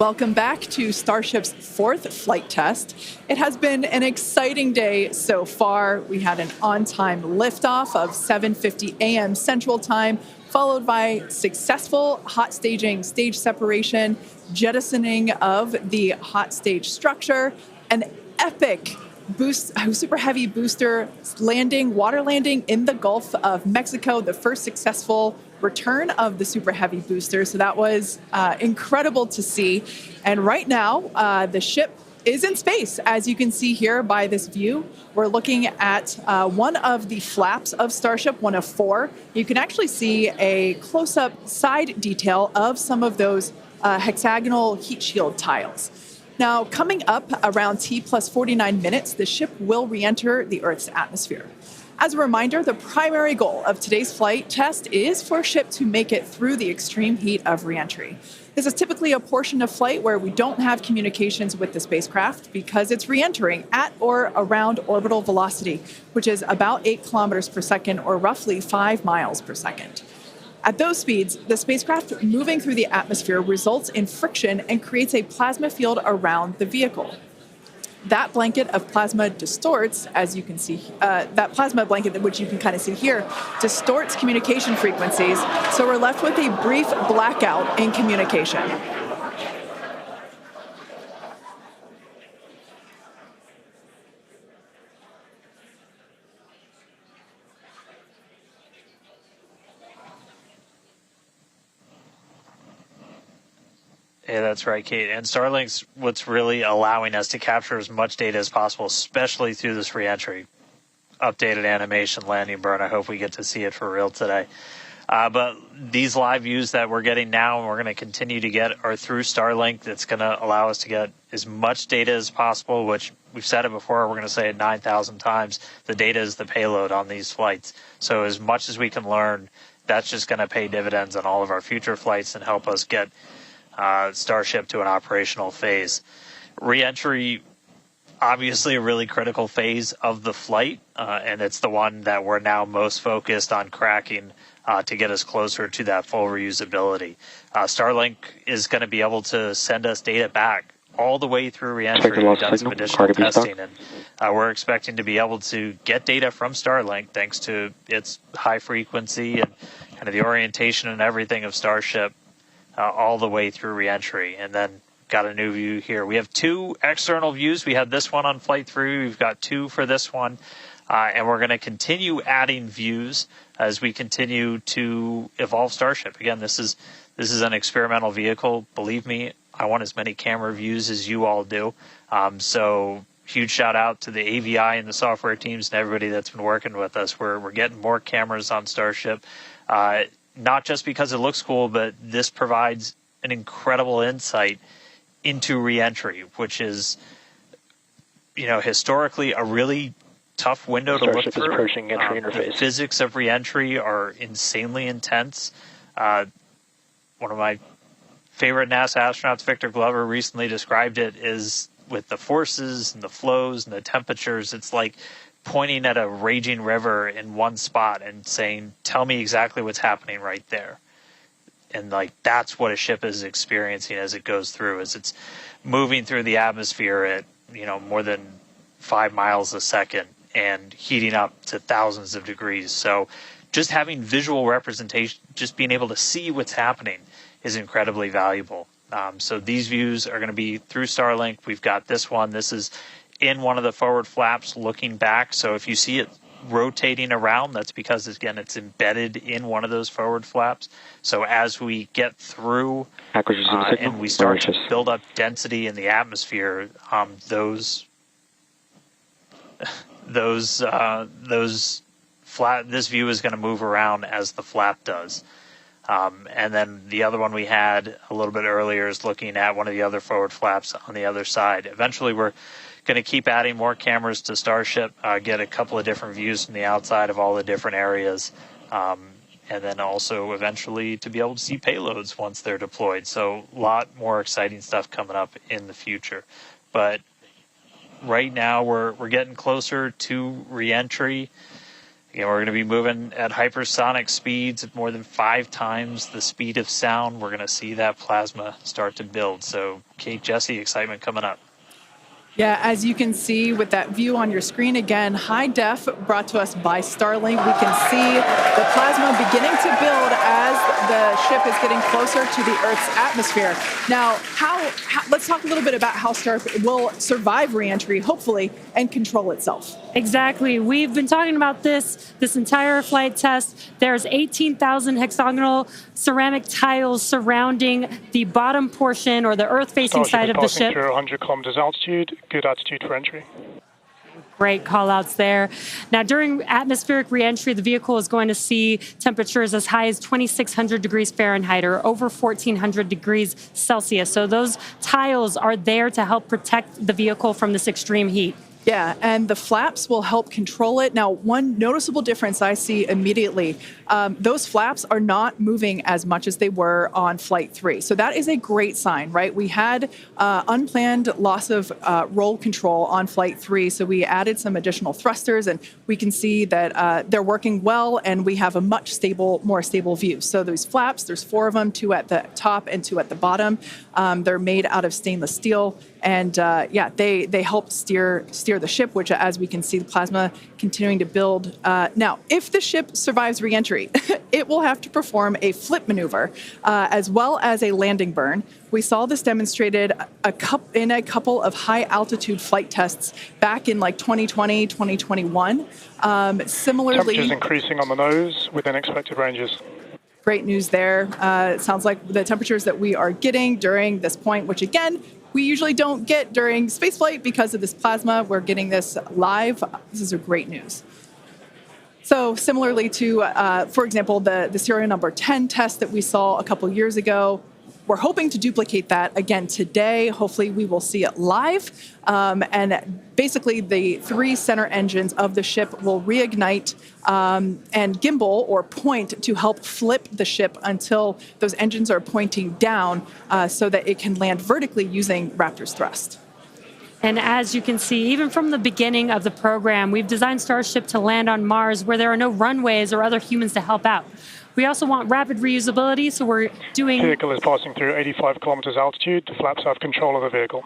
Welcome back to Starship's fourth flight test. It has been an exciting day so far. We had an on-time liftoff of 7:50 a.m. Central Time, followed by successful hot staging, stage separation, jettisoning of the hot stage structure, an epic super heavy booster landing, water landing in the Gulf of Mexico, the first successful return of the super heavy booster. So that was incredible to see. And right now, the ship is in space. As you can see here by this view, we're looking at one of the flaps of Starship, one of four. You can actually see a close-up side detail of some of those hexagonal heat shield tiles. Now, coming up around T plus 49 minutes, the ship will re-enter the Earth's atmosphere. As a reminder, the primary goal of today's flight test is for a ship to make it through the extreme heat of re-entry. This is typically a portion of flight where we don't have communications with the spacecraft because it's re-entering at or around orbital velocity, which is about 8 kilometers per second or roughly 5 miles per second. At those speeds, the spacecraft moving through the atmosphere results in friction and creates a plasma field around the vehicle. That blanket of plasma distorts, as you can see, that plasma blanket, which you can kind of see here, distorts communication frequencies, so we're left with a brief blackout in communication. Yeah, that's right, Kate. And Starlink's what's really allowing us to capture as much data as possible, especially through this reentry. Updated animation landing burn. I hope we get to see it for real today. But these live views that we're getting now and we're going to continue to get are through Starlink. That's going to allow us to get as much data as possible, which we've said it before. We're going to say it 9,000 times. The data is the payload on these flights. So as much as we can learn, that's just going to pay dividends on all of our future flights and help us get Starship to an operational phase. Reentry, obviously a really critical phase of the flight, and it's the one that we're now most focused on cracking to get us closer to that full reusability. Starlink is going to be able to send us data back all the way through reentry. We've done some additional testing, and we're expecting to be able to get data from Starlink thanks to its high frequency and kind of the orientation and everything of Starship all the way through reentry. And then got a new view here. We have two external views. We had this one on Flight 3. We've got two for this one. And we're going to continue adding views as we continue to evolve Starship. Again, this is an experimental vehicle. Believe me, I want as many camera views as you all do. So huge shout out to the AVI and the software teams and everybody that's been working with us. We're getting more cameras on Starship, not just because it looks cool, but this provides an incredible insight into reentry, which is, historically a really tough window to look through. Approaching entry interface. The physics of reentry are insanely intense. One of my favorite NASA astronauts, Victor Glover, recently described it as with the forces and the flows and the temperatures, it's like pointing at a raging river in one spot and saying, tell me exactly what's happening right there. And that's what a ship is experiencing as it goes through, as it's moving through the atmosphere at, more than 5 miles a second and heating up to thousands of degrees. So just having visual representation, just being able to see what's happening is incredibly valuable. So these views are going to be through Starlink. We've got this one. This is in one of the forward flaps looking back. So if you see it rotating around, that's because, again, it's embedded in one of those forward flaps. So as we get through and we start to build up density in the atmosphere, this view is going to move around as the flap does. And then the other one we had a little bit earlier is looking at one of the other forward flaps on the other side. Eventually, we're going to keep adding more cameras to Starship, get a couple of different views from the outside of all the different areas, and then also eventually to be able to see payloads once they're deployed. So a lot more exciting stuff coming up in the future. But right now we're getting closer to reentry. We're going to be moving at hypersonic speeds at more than 5 times the speed of sound. We're going to see that plasma start to build. So, Kate, Jesse, excitement coming up. Yeah, as you can see with that view on your screen, again, high def brought to us by Starlink. We can see the plasma beginning to build as the ship is getting closer to the Earth's atmosphere. Now, let's talk a little bit about how Starship will survive reentry, hopefully, and control itself. Exactly. We've been talking about this entire flight test. There's 18,000 hexagonal ceramic tiles surrounding the bottom portion or the Earth-facing side of the ship. Through 100 kilometers altitude, good altitude for entry. Great call-outs there. Now, during atmospheric reentry, the vehicle is going to see temperatures as high as 2,600 degrees Fahrenheit or over 1,400 degrees Celsius. So those tiles are there to help protect the vehicle from this extreme heat. Yeah, and the flaps will help control it. Now, one noticeable difference I see immediately, those flaps are not moving as much as they were on Flight 3. So that is a great sign, right? We had unplanned loss of roll control on Flight 3, so we added some additional thrusters, and we can see that they're working well, and we have a much more stable view. So those flaps, there's 4 of them, 2 at the top and 2 at the bottom. They're made out of stainless steel. And they help steer the ship, which, as we can see, the plasma continuing to build. Now, if the ship survives reentry, it will have to perform a flip maneuver as well as a landing burn. We saw this demonstrated in a couple of high-altitude flight tests back in 2020, 2021. Similarly, temperatures increasing on the nose within expected ranges. Great news there. It sounds like the temperatures that we are getting during this point, which again, we usually don't get during spaceflight because of this plasma. We're getting this live. This is a great news. So similarly to, for example, the serial number 10 test that we saw a couple years ago, we're hoping to duplicate that again today. Hopefully we will see it live. And basically the 3 center engines of the ship will reignite and gimbal or point to help flip the ship until those engines are pointing down so that it can land vertically using Raptor's thrust. And as you can see, even from the beginning of the program, we've designed Starship to land on Mars where there are no runways or other humans to help out. We also want rapid reusability, so we're doing... The vehicle is passing through 85 kilometers altitude. The flaps have control of the vehicle.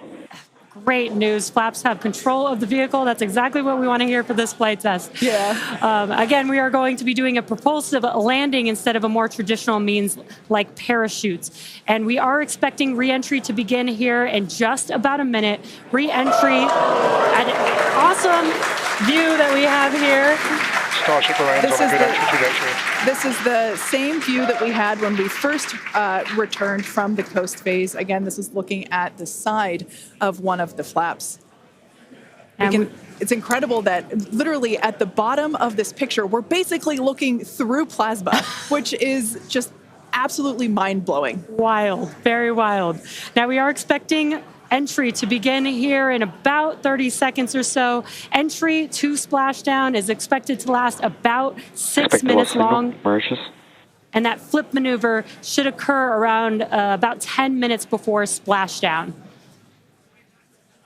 Great news. Flaps have control of the vehicle. That's exactly what we want to hear for this flight test. Yeah. Again, we are going to be doing a propulsive landing instead of a more traditional means like parachutes. And we are expecting re-entry to begin here in just about a minute. Re-entry, an awesome view that we have here. Starship remains on a good entry trajectory. This is the same view that we had when we first returned from the coast phase. Again, this is looking at the side of one of the flaps. It's incredible that literally at the bottom of this picture, we're basically looking through plasma, which is just absolutely mind-blowing. Wild, very wild. Now we are expecting entry to begin here in about 30 seconds or so. Entry to splashdown is expected to last about 6 minutes long. And that flip maneuver should occur around about 10 minutes before splashdown.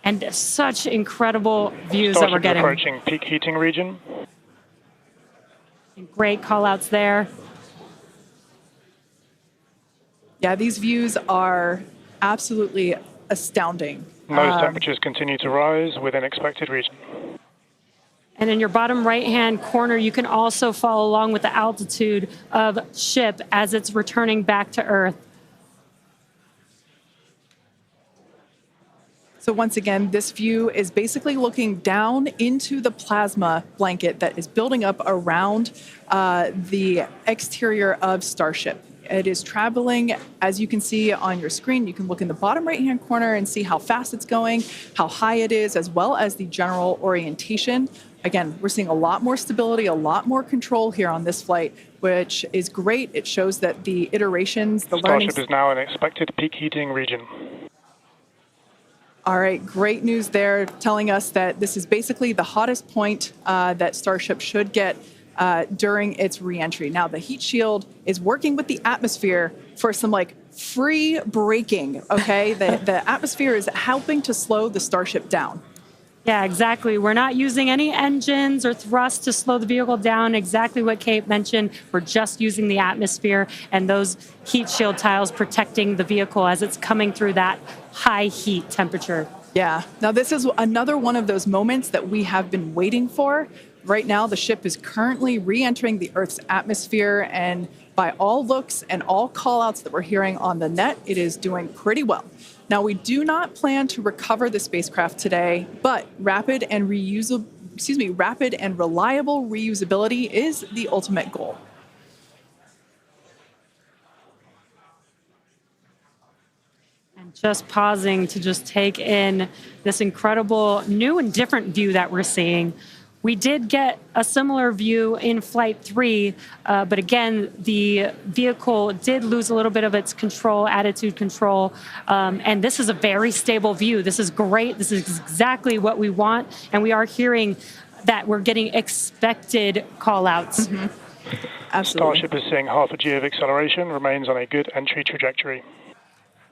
And such incredible views that we're getting. Approaching peak heating region. Great call-outs there. Yeah, these views are absolutely astounding. Nose temperatures continue to rise within expected region. And in your bottom right-hand corner, you can also follow along with the altitude of ship as it's returning back to Earth. So once again, this view is basically looking down into the plasma blanket that is building up around the exterior of Starship. It is traveling, as you can see on your screen. You can look in the bottom right-hand corner and see how fast it's going, how high it is, as well as the general orientation. Again, we're seeing a lot more stability, a lot more control here on this flight, which is great. It shows that the iterations, the learning... Starship is now in expected peak heating region. All right, great news there, telling us that this is basically the hottest point that Starship should get during its re-entry. Now, the heat shield is working with the atmosphere for some free braking, okay? The atmosphere is helping to slow the Starship down. Yeah, exactly. We're not using any engines or thrust to slow the vehicle down. Exactly what Kate mentioned. We're just using the atmosphere and those heat shield tiles protecting the vehicle as it's coming through that high heat temperature. Yeah. Now, this is another one of those moments that we have been waiting for. Right now, the ship is currently re-entering the Earth's atmosphere, and by all looks and all call-outs that we're hearing on the net, it is doing pretty well. Now, we do not plan to recover the spacecraft today, but rapid and reliable reusability is the ultimate goal. And just pausing to just take in this incredible new and different view that we're seeing. We did get a similar view in Flight 3, but again, the vehicle did lose a little bit of its control, attitude control, and this is a very stable view. This is great. This is exactly what we want, and we are hearing that we're getting expected call-outs. Mm-hmm. Absolutely. Starship is seeing half a G of acceleration, remains on a good entry trajectory.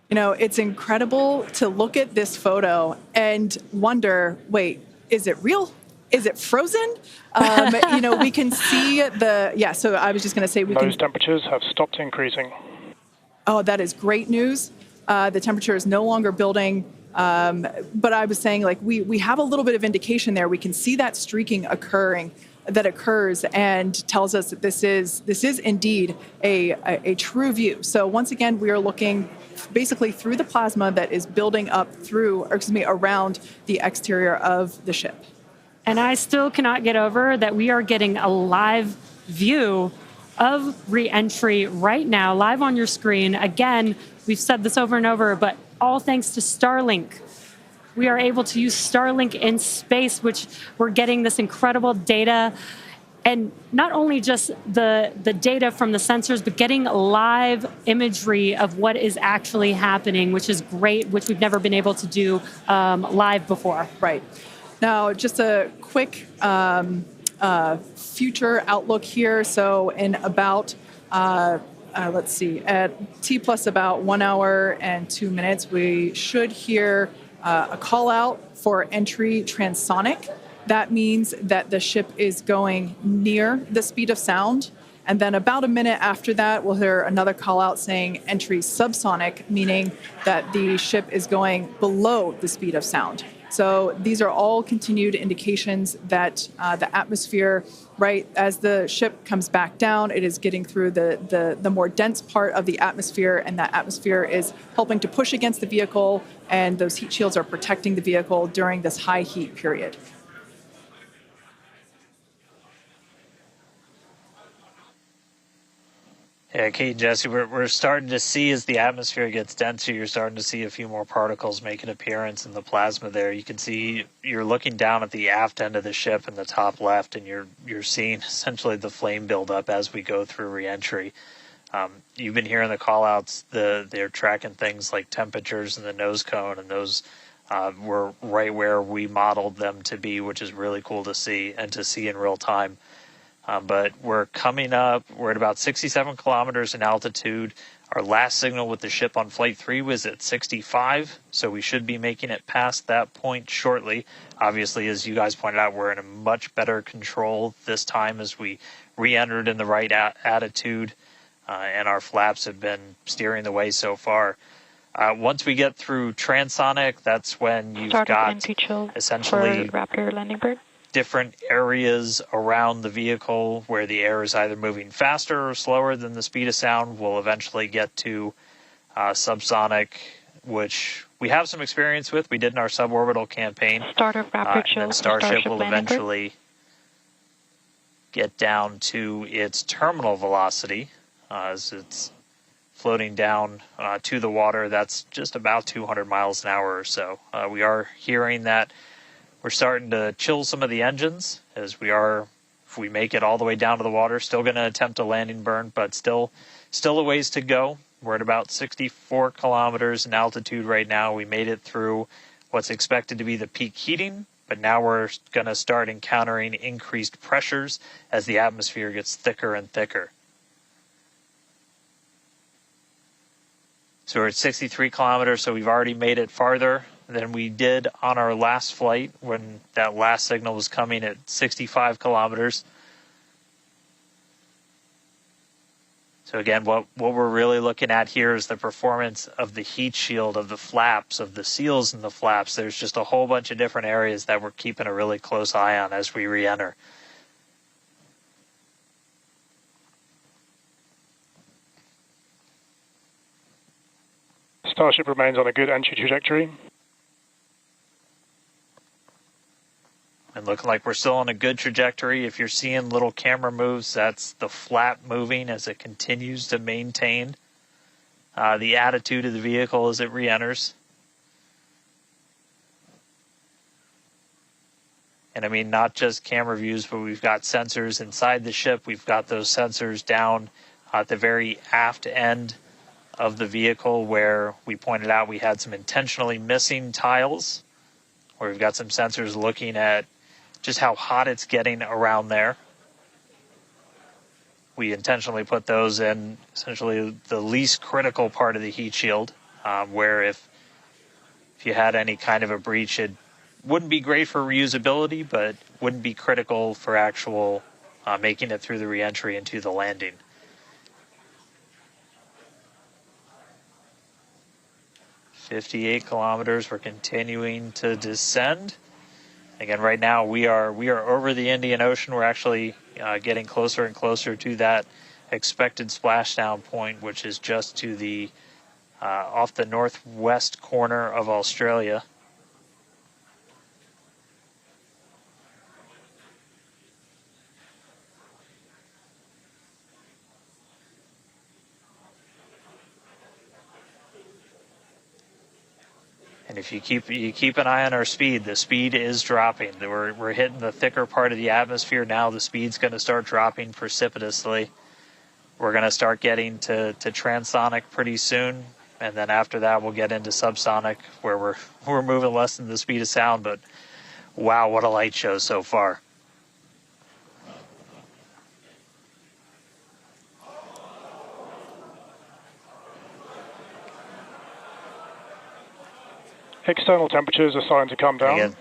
You know, it's incredible to look at this photo and wonder, wait, is it real? Is it frozen? We can see so I was just going to say Those temperatures have stopped increasing. Oh, that is great news. The temperature is no longer building. But I was saying, we have a little bit of indication there. We can see that streaking that occurs and tells us that this is indeed a true view. So once again, we are looking basically through the plasma that is building up around the exterior of the ship. And I still cannot get over that we are getting a live view of re-entry right now, live on your screen. Again, we've said this over and over, but all thanks to Starlink. We are able to use Starlink in space, which we're getting this incredible data. And not only just the data from the sensors, but getting live imagery of what is actually happening, which is great, which we've never been able to do live before. Right. Now, just a quick future outlook here. So in about, let's see, at T plus about 1 hour and 2 minutes, we should hear a call out for entry transonic. That means that the ship is going near the speed of sound. And then about a minute after that, we'll hear another call out saying entry subsonic, meaning that the ship is going below the speed of sound. So these are all continued indications that the atmosphere, right, as the ship comes back down, it is getting through the more dense part of the atmosphere, and that atmosphere is helping to push against the vehicle, and those heat shields are protecting the vehicle during this high heat period. Yeah, Kate and Jesse, we're starting to see as the atmosphere gets denser, you're starting to see a few more particles make an appearance in the plasma there. You can see you're looking down at the aft end of the ship in the top left, and you're seeing essentially the flame build up as we go through reentry. You've been hearing the call-outs. They're tracking things like temperatures in the nose cone, and those were right where we modeled them to be, which is really cool to see and to see in real time. But we're coming up, we're at about 67 kilometers in altitude. Our last signal with the ship on Flight 3 was at 65, so we should be making it past that point shortly. Obviously, as you guys pointed out, we're in a much better control this time as we re-entered in the right attitude, and our flaps have been steering the way so far. Once we get through transonic, that's when you've got essentially Raptor landing bird. Different areas around the vehicle where the air is either moving faster or slower than the speed of sound. We'll eventually get to subsonic, which we have some experience with. We did in our suborbital campaign. Start of Raptor chill. And Starship will eventually get down to its terminal velocity as it's floating down to the water. That's just about 200 miles an hour or so. We are hearing that we're starting to chill some of the engines as we are, if we make it all the way down to the water, still going to attempt a landing burn, but still a ways to go. We're at about 64 kilometers in altitude right now. We made it through what's expected to be the peak heating, but now we're going to start encountering increased pressures as the atmosphere gets thicker and thicker. So we're at 63 kilometers, so we've already made it farther than we did on our last flight when that last signal was coming at 65 kilometers. So again, what we're really looking at here is the performance of the heat shield, of the flaps, of the seals in the flaps. There's just a whole bunch of different areas that we're keeping a really close eye on as we re-enter. Starship remains on a good entry trajectory. And looking like we're still on a good trajectory. If you're seeing little camera moves, that's the flap moving as it continues to maintain the attitude of the vehicle as it re-enters. And I mean, not just camera views, but we've got sensors inside the ship. We've got those sensors down at the very aft end of the vehicle where we pointed out we had some intentionally missing tiles, where we've got some sensors looking at just how hot it's getting around there. We intentionally put those in essentially the least critical part of the heat shield, where if you had any kind of a breach, it wouldn't be great for reusability, but wouldn't be critical for actual making it through the reentry into the landing. "58 kilometers, we're continuing to descend. Again, right now we are over the Indian Ocean. We're actually getting closer and closer to that expected splashdown point, which is just to the off the northwest corner of Australia. if you keep an eye on our speed, the speed is dropping. We're hitting the thicker part of the atmosphere now. The speed's going to start dropping precipitously. We're going to start getting to transonic pretty soon, and then after that we'll get into subsonic, where we're moving less than the speed of sound. But wow, what a light show so far. External temperatures are starting to come down. Again,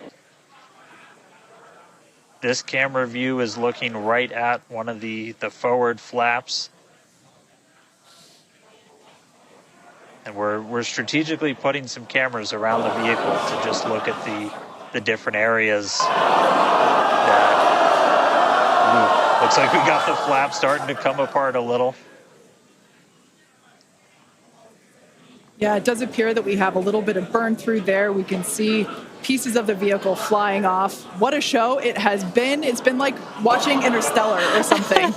this camera view is looking right at one of the forward flaps. And we're strategically putting some cameras around the vehicle to just look at the different areas. Looks like we got the flap starting to come apart a little. Yeah, it does appear that we have a little bit of burn through there. We can see pieces of the vehicle flying off. What a show it has been. It's been like watching Interstellar or something.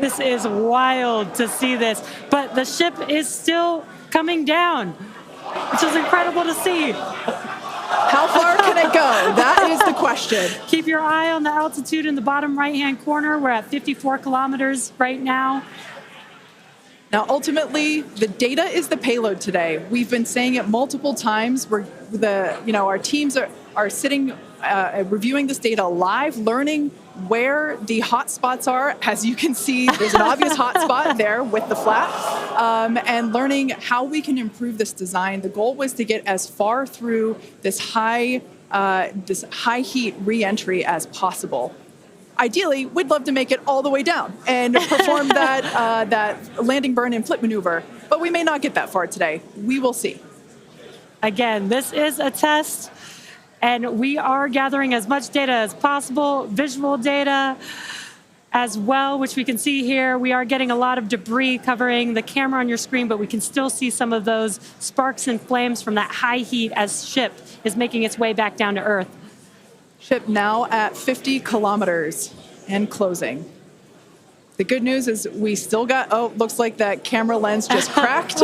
This is wild to see this, but the ship is still coming down, which is incredible to see. How far can it go? That is the question. Keep your eye on the altitude in the bottom right-hand corner. We're at 54 kilometers right now. Now, ultimately, the data is the payload today. We've been saying it multiple times. Our teams are sitting, reviewing this data live, learning where the hot spots are. As you can see, there's an obvious hot spot there with the flap, and learning how we can improve this design. The goal was to get as far through this high heat re-entry as possible. Ideally, we'd love to make it all the way down and perform that landing burn and flip maneuver, but we may not get that far today. We will see. Again, this is a test, and we are gathering as much data as possible, visual data as well, which we can see here. We are getting a lot of debris covering the camera on your screen, but we can still see some of those sparks and flames from that high heat as ship is making its way back down to Earth. Ship now at 50 kilometers and closing. The good news is we still got, looks like that camera lens just cracked.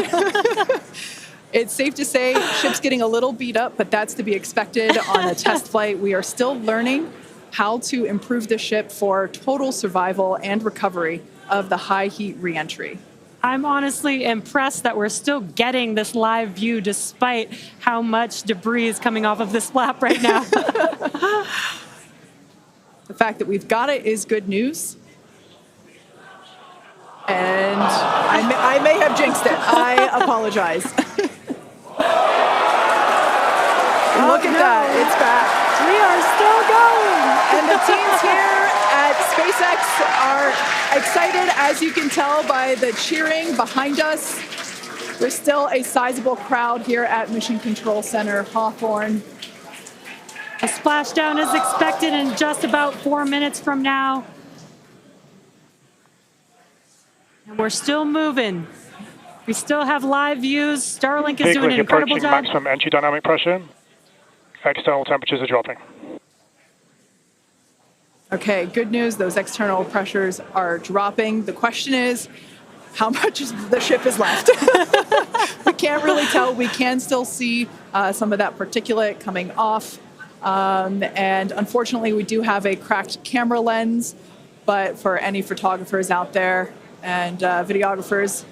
It's safe to say ship's getting a little beat up, but that's to be expected on a test flight. We are still learning how to improve the ship for total survival and recovery of the high heat reentry. I'm honestly impressed that we're still getting this live view despite how much debris is coming off of this flap right now. The fact that we've got it is good news. And I may have jinxed it. I apologize. Look at that. It's back. We are still going. And the teams here at SpaceX are excited, as you can tell by the cheering behind us. There's still a sizable crowd here at Mission Control Center, Hawthorne. A splashdown is expected in just about 4 minutes from now. And we're still moving. We still have live views. Starlink is doing an incredible job. Maximum entry dynamic pressure. External temperatures are dropping. Okay, good news. Those external pressures are dropping. The question is, how much of the ship is left? We can't really tell. We can still see some of that particulate coming off. And unfortunately, we do have a cracked camera lens. But for any photographers out there and videographers,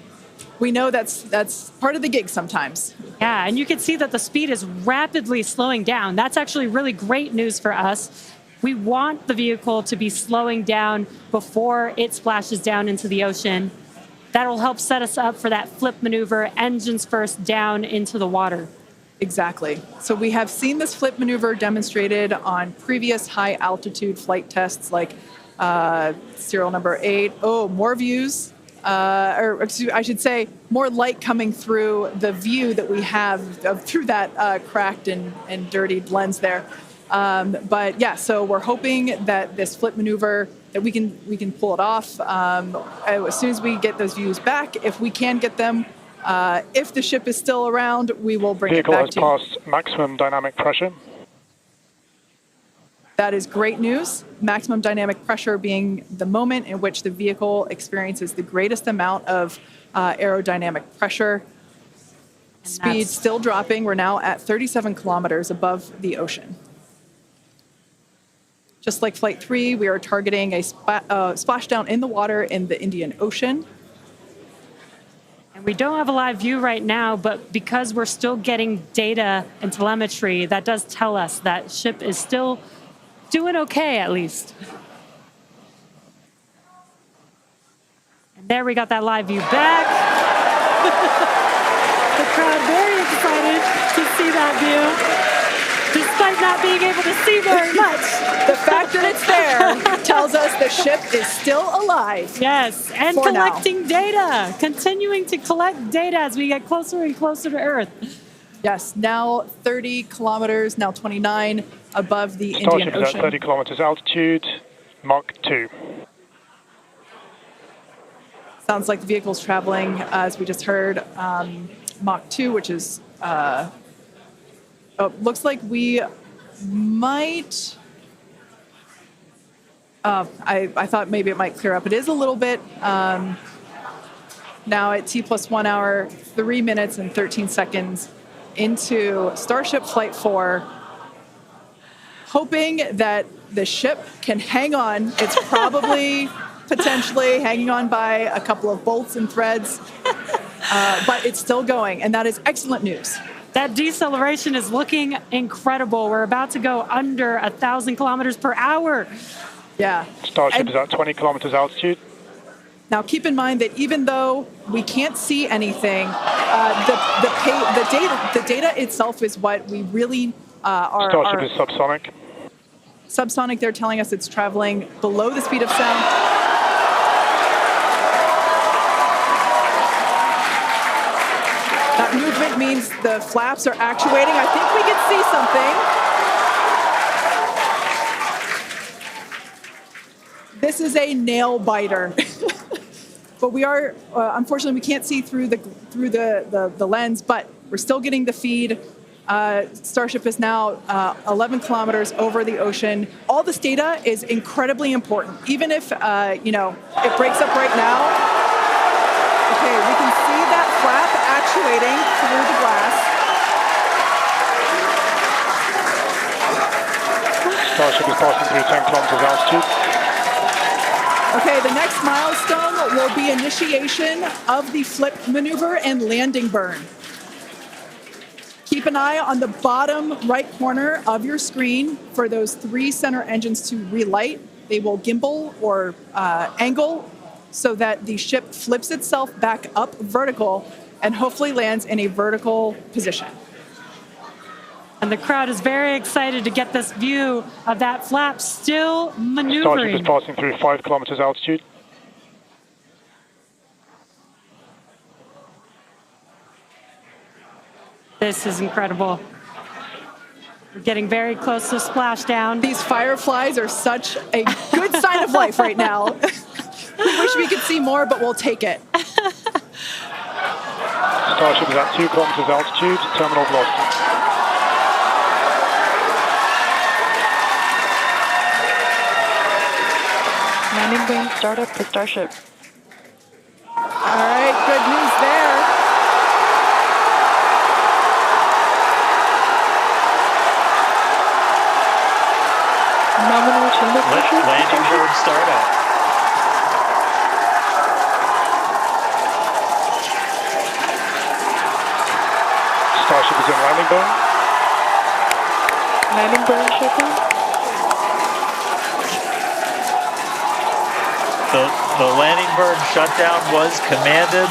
we know that's part of the gig sometimes. Yeah, and you can see that the speed is rapidly slowing down. That's actually really great news for us. We want the vehicle to be slowing down before it splashes down into the ocean. That'll help set us up for that flip maneuver, engines first down into the water. Exactly. So we have seen this flip maneuver demonstrated on previous high altitude flight tests like serial number 8. Oh, more views. Or I should say, more light coming through the view that we have through that cracked and dirtied lens there. But yeah, so we're hoping that this flip maneuver, that we can pull it off as soon as we get those views back. If we can get them, if the ship is still around, we will bring it back to you. Vehicle has passed maximum dynamic pressure. That is great news. Maximum dynamic pressure being the moment in which the vehicle experiences the greatest amount of aerodynamic pressure. Speed still dropping. We're now at 37 kilometers above the ocean. Just like Flight 3, we are targeting a splashdown in the water in the Indian Ocean. And we don't have a live view right now, but because we're still getting data and telemetry, that does tell us that ship is still doing okay, at least. And there we got that live view back. The crowd very excited to see that view, despite not being able to see very much. The fact that it's there tells us the ship is still alive. Yes, and collecting data, continuing to collect data as we get closer and closer to Earth. Yes, now 30 kilometers, now 29 above the Indian Starship is Ocean. at 30 kilometers altitude, Mach 2. Sounds like the vehicle's traveling, as we just heard, Mach 2, which is, looks like we might, I thought maybe it might clear up. It is a little bit, now at T plus 1 hour, 3 minutes and 13 seconds into Starship Flight 4, hoping that the ship can hang on. It's probably potentially hanging on by a couple of bolts and threads, but it's still going, and that is excellent news. That deceleration is looking incredible. We're about to go under 1,000 kilometers per hour. Yeah. Starship is at 20 kilometers altitude. Now, keep in mind that even though we can't see anything, the data itself is what we really are. Starship is subsonic. Subsonic, they're telling us it's traveling below the speed of sound. That movement means the flaps are actuating. I think we can see something. This is a nail biter. But we are, unfortunately, we can't see through the lens, but we're still getting the feed. Starship is now 11 kilometers over the ocean. All this data is incredibly important, even if, it breaks up right now. Okay, we can see that flap actuating through the glass. Starship is passing through 10 kilometers altitude. Okay, the next milestone will be initiation of the flip maneuver and landing burn. Keep an eye on the bottom right corner of your screen for those 3 center engines to relight. They will gimbal or angle so that the ship flips itself back up vertical and hopefully lands in a vertical position. And the crowd is very excited to get this view of that flap still maneuvering. Starship is passing through 5 kilometers altitude. This is incredible. We're getting very close to splashdown. These fireflies are such a good sign of life right now. We wish we could see more, but we'll take it. Starship is at 2 kilometers altitude, terminal velocity. Landing burn startup for Starship. All right, good news there. Nominal chamber pressure. Landing board startup. Starship is in landing burn. Landing burn shutdown. The landing burn shutdown was commanded.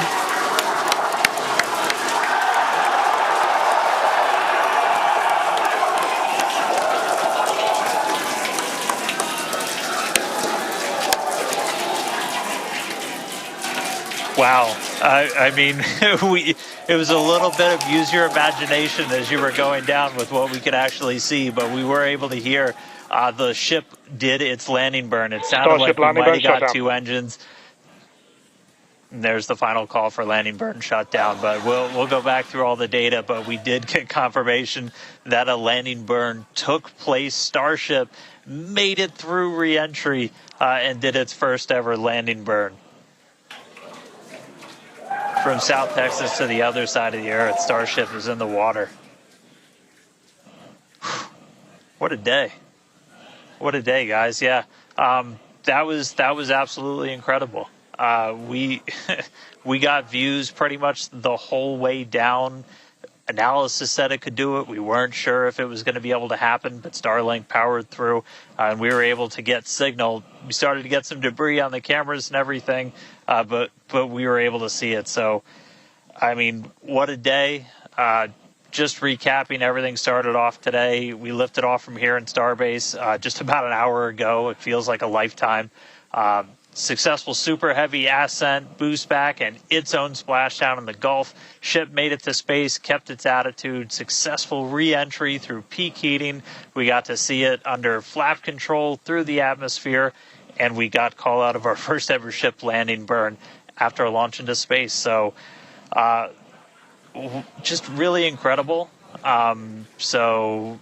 Wow. I mean, it was a little bit of use your imagination as you were going down with what we could actually see, but we were able to hear the ship did its landing burn. It sounded like we might have got 2 engines. And there's the final call for landing burn shutdown, but we'll go back through all the data, but we did get confirmation that a landing burn took place. Starship made it through re-entry and did its first ever landing burn. from South Texas to the other side of the earth. Starship is in the water. What a day. What a day, guys. Yeah. That was absolutely incredible. We we got views pretty much the whole way down. Analysis said it could do it. We weren't sure if it was going to be able to happen, but Starlink powered through, and we were able to get signal. We started to get some debris on the cameras and everything, but we were able to see it. So, I mean, what a day. Just recapping, everything started off today. We lifted off from here in Starbase just about an hour ago. It feels like a lifetime. Successful super heavy ascent, boost back, and its own splashdown in the Gulf. Ship made it to space, kept its attitude. Successful re-entry through peak heating. We got to see it under flap control through the atmosphere, and we got call out of our first ever ship landing burn after a launch into space. So just really incredible. So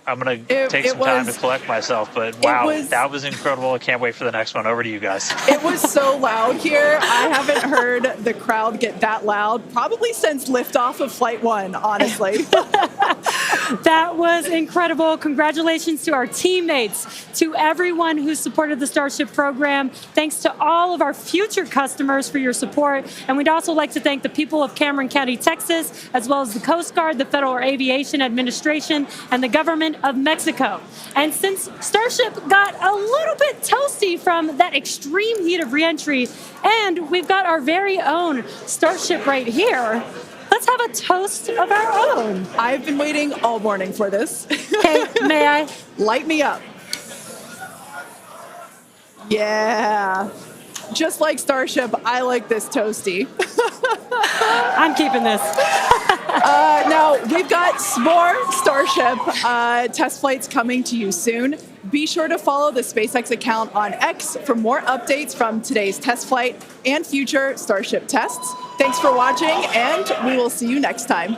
I'm going to take some time to collect myself, but wow, that was incredible. I can't wait for the next one. Over to you guys. It was so loud here. I haven't heard the crowd get that loud probably since liftoff of Flight 1, honestly. That was incredible. Congratulations to our teammates, to everyone who supported the Starship program. Thanks to all of our future customers for your support. And we'd also like to thank the people of Cameron County, Texas, as well as the Coast Guard, the Federal Aviation Administration, and the government of Mexico. And since Starship got a little bit toasty from that extreme heat of reentry, and we've got our very own Starship right here, let's have a toast of our own. I've been waiting all morning for this. Okay, may I? Light me up. Yeah. Just like Starship, I like this toasty. I'm keeping this. Now, we've got more Starship test flights coming to you soon. Be sure to follow the SpaceX account on X for more updates from today's test flight and future Starship tests. Thanks for watching, and we will see you next time.